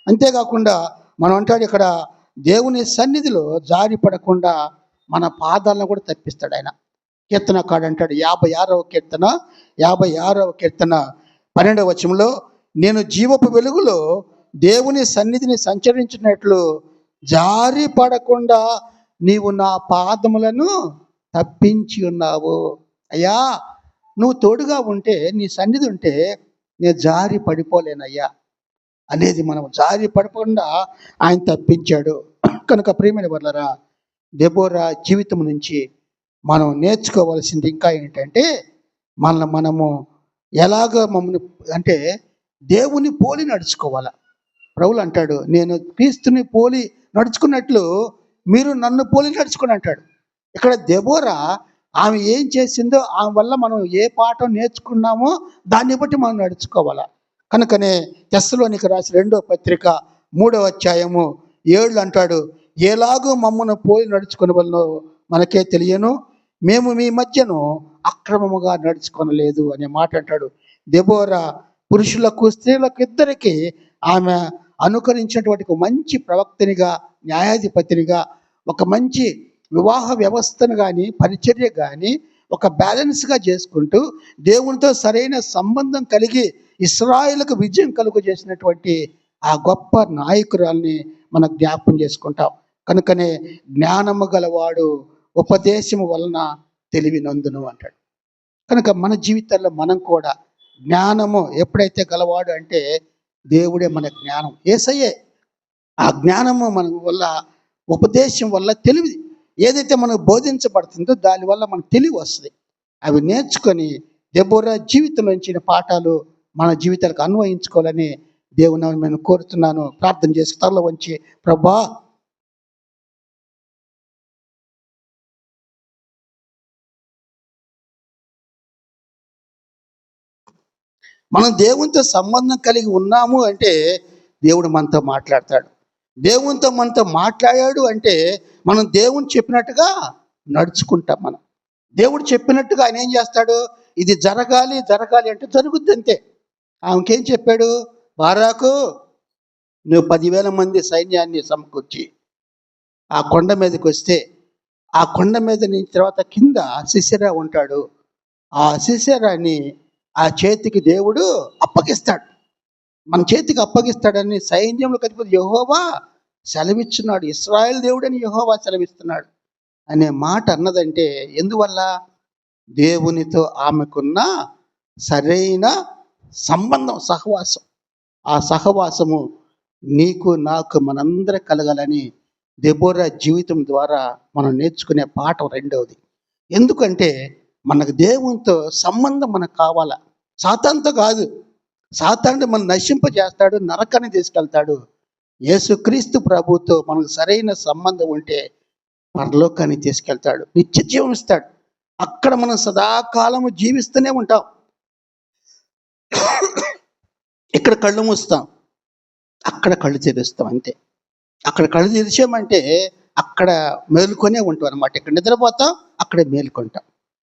అంతేకాకుండా మనం అంటాడు ఇక్కడ దేవుని సన్నిధిలో జారి పడకుండా మన పాదాలను కూడా తప్పిస్తాడు ఆయన. కీర్తనకాడు అంటాడు 56వ కీర్తన 12వ వచనంలో, నేను జీవపు వెలుగులో దేవుని సన్నిధిని సంచరించినట్లు జారి పడకుండా నీవు నా పాదములను తప్పించి ఉన్నావు. అయ్యా, నువ్వు తోడుగా ఉంటే, నీ సన్నిధి ఉంటే నేను జారి పడిపోలేనయ్యా అనేది మనం జారి పడకుండా ఆయన తప్పించాడు. కనుక ప్రియమైన వాళ్ళరా, దెబోరా జీవితం నుంచి మనం నేర్చుకోవాల్సింది ఇంకా ఏంటంటే, మనము ఎలాగ మమ్మల్ని అంటే దేవుని పోలి నడుచుకోవాలా. ప్రభువు అంటాడు, నేను క్రీస్తుని పోలి నడుచుకున్నట్లు మీరు నన్ను పోలి నడుచుకుని అంటాడు. ఇక్కడ దెబోరా ఆమె ఏం చేసిందో, ఆమె వల్ల మనం ఏ పాఠం నేర్చుకున్నామో దాన్ని బట్టి మనం నడుచుకోవాలా. కనుకనే తెస్సలోనికి రాసిన 2వ పత్రిక 3వ అధ్యాయము 7 అంటాడు, ఎలాగో మమ్మను పోలి నడుచుకునే వలనో మనకే తెలియను, మేము మీ మధ్యను అక్రమముగా నడుచుకొనలేదు అనే మాట అంటాడు. దెబోరా పురుషులకు స్త్రీలకు ఇద్దరికి ఆమె అనుకరించినటువంటి ఒక మంచి ప్రవక్తనిగా, న్యాయాధిపతినిగా, ఒక మంచి వివాహ వ్యవస్థను కానీ పరిచర్య కానీ ఒక బ్యాలెన్స్గా చేసుకుంటూ దేవునితో సరైన సంబంధం కలిగి ఇశ్రాయేలుకు విజయం కలుగు చేసినటువంటి ఆ గొప్ప నాయకురాల్ని మనం జ్ఞాపకం చేసుకుంటాం. కనుకనే జ్ఞానము గలవాడు ఉపదేశము వలన తెలివి నందును అంటాడు. కనుక మన జీవితాల్లో మనం కూడా జ్ఞానము ఎప్పుడైతే గలవాడు అంటే దేవుడే మన జ్ఞానం, యేసయ్యే. ఆ జ్ఞానము మన వల్ల, ఉపదేశం వల్ల తెలివి ఏదైతే మనకు బోధించబడుతుందో దానివల్ల మనకు తెలివి వస్తుంది. అవి నేర్చుకొని దెబోరా జీవితం నుంచి పాఠాలు మన జీవితాలకు అన్వయించుకోవాలని దేవుని నేను కోరుతున్నాను. ప్రార్థన చేసి తరలో వంచి, ప్రభా మనం దేవునితో సంబంధం కలిగి ఉన్నాము అంటే దేవుడు మనతో మాట్లాడతాడు. దేవునితో మనతో మాట్లాడాడు అంటే మనం దేవుని చెప్పినట్టుగా నడుచుకుంటాం. మనం దేవుడు చెప్పినట్టుగా ఆయన ఏం చేస్తాడు, ఇది జరగాలి జరగాలి అంటే జరుగుద్ది అంతే. ఆమెకేం చెప్పాడు, బారాకు నువ్వు 10,000 మంది సైన్యాన్ని సమకూర్చి ఆ కొండ మీదకి వస్తే, ఆ కొండ మీద నుంచి తర్వాత కింద సిసెరా ఉంటాడు, ఆ సిసెరాని ఆ చేతికి దేవుడు అప్పగిస్తాడు, మన చేతికి అప్పగిస్తాడని సైన్యంలో అధిపతి యెహోవా సెలవిస్తున్నాడు, ఇశ్రాయేలు దేవుడని యెహోవా సెలవిస్తున్నాడు అనే మాట అన్నదంటే ఎందువల్ల? దేవునితో ఆమెకున్న సరైన సంబంధం, సహవాసం. ఆ సహవాసము నీకు నాకు మనందరూ కలగాలని దెబోరా జీవితం ద్వారా మనం నేర్చుకునే పాఠం రెండవది. ఎందుకంటే మనకు దేవునితో సంబంధం మనకు కావాలా, సాతానుతో కాదు. సాతానుడు మనం నశింపజేస్తాడు, నరకాన్ని తీసుకెళ్తాడు. యేసుక్రీస్తు ప్రభుతో మనకు సరైన సంబంధం ఉంటే పరలోకాన్ని తీసుకెళ్తాడు, నిత్య జీవం ఇస్తాడు. అక్కడ మనం సదాకాలము జీవిస్తూనే ఉంటాం. ఇక్కడ కళ్ళు మూస్తాం, అక్కడ కళ్ళు తెరుస్తాం అంతే. అక్కడ కళ్ళు తెరిచామంటే అక్కడ మేలుకొనే ఉంటాం అనమాట. ఇక్కడ నిద్రపోతాం, అక్కడే మేలుకుంటాం.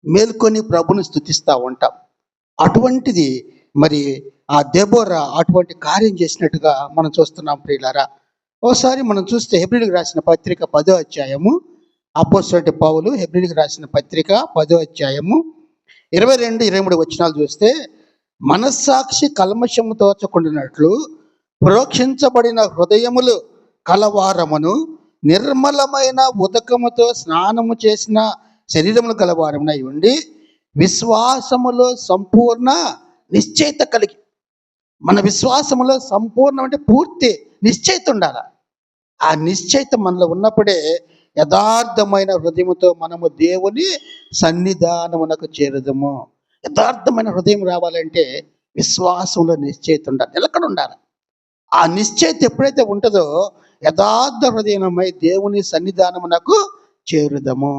మేల్కొని ప్రభుని స్తుతిస్తూ ఉంటాం. అటువంటిది మరి ఆ దెబోరా అటువంటి కార్యం చేసినట్టుగా మనం చూస్తున్నాం ప్రియులారా. ఓసారి మనం చూస్తే హెబ్రీయులకు రాసిన పత్రిక 10వ అధ్యాయము, అపోస్తలుడైన పౌలు హెబ్రీయులకు రాసిన పత్రిక 10వ అధ్యాయము 22-23 వచనాలు చూస్తే, మనస్సాక్షి కల్మషము తోచకుండానట్లు ప్రోక్షించబడిన హృదయములు కలవారమును నిర్మలమైన ఉదకముతో స్నానము చేసిన శరీరములు కలవారమునై ఉండి విశ్వాసములో సంపూర్ణ నిశ్చయిత కలిగి. మన విశ్వాసములో సంపూర్ణ అంటే పూర్తి నిశ్చయిత ఉండాలి. ఆ నిశ్చయిత మనలో ఉన్నప్పుడే యథార్థమైన హృదయముతో మనము దేవుని సన్నిధానమునకు చేరుదము. యథార్థమైన హృదయం రావాలంటే విశ్వాసంలో నిశ్చయిత ఉండాలి, నిలకడ ఉండాలి. ఆ నిశ్చయిత ఎప్పుడైతే ఉంటుందో యథార్థ హృదయమై దేవుని సన్నిధానమునకు చేరుదము.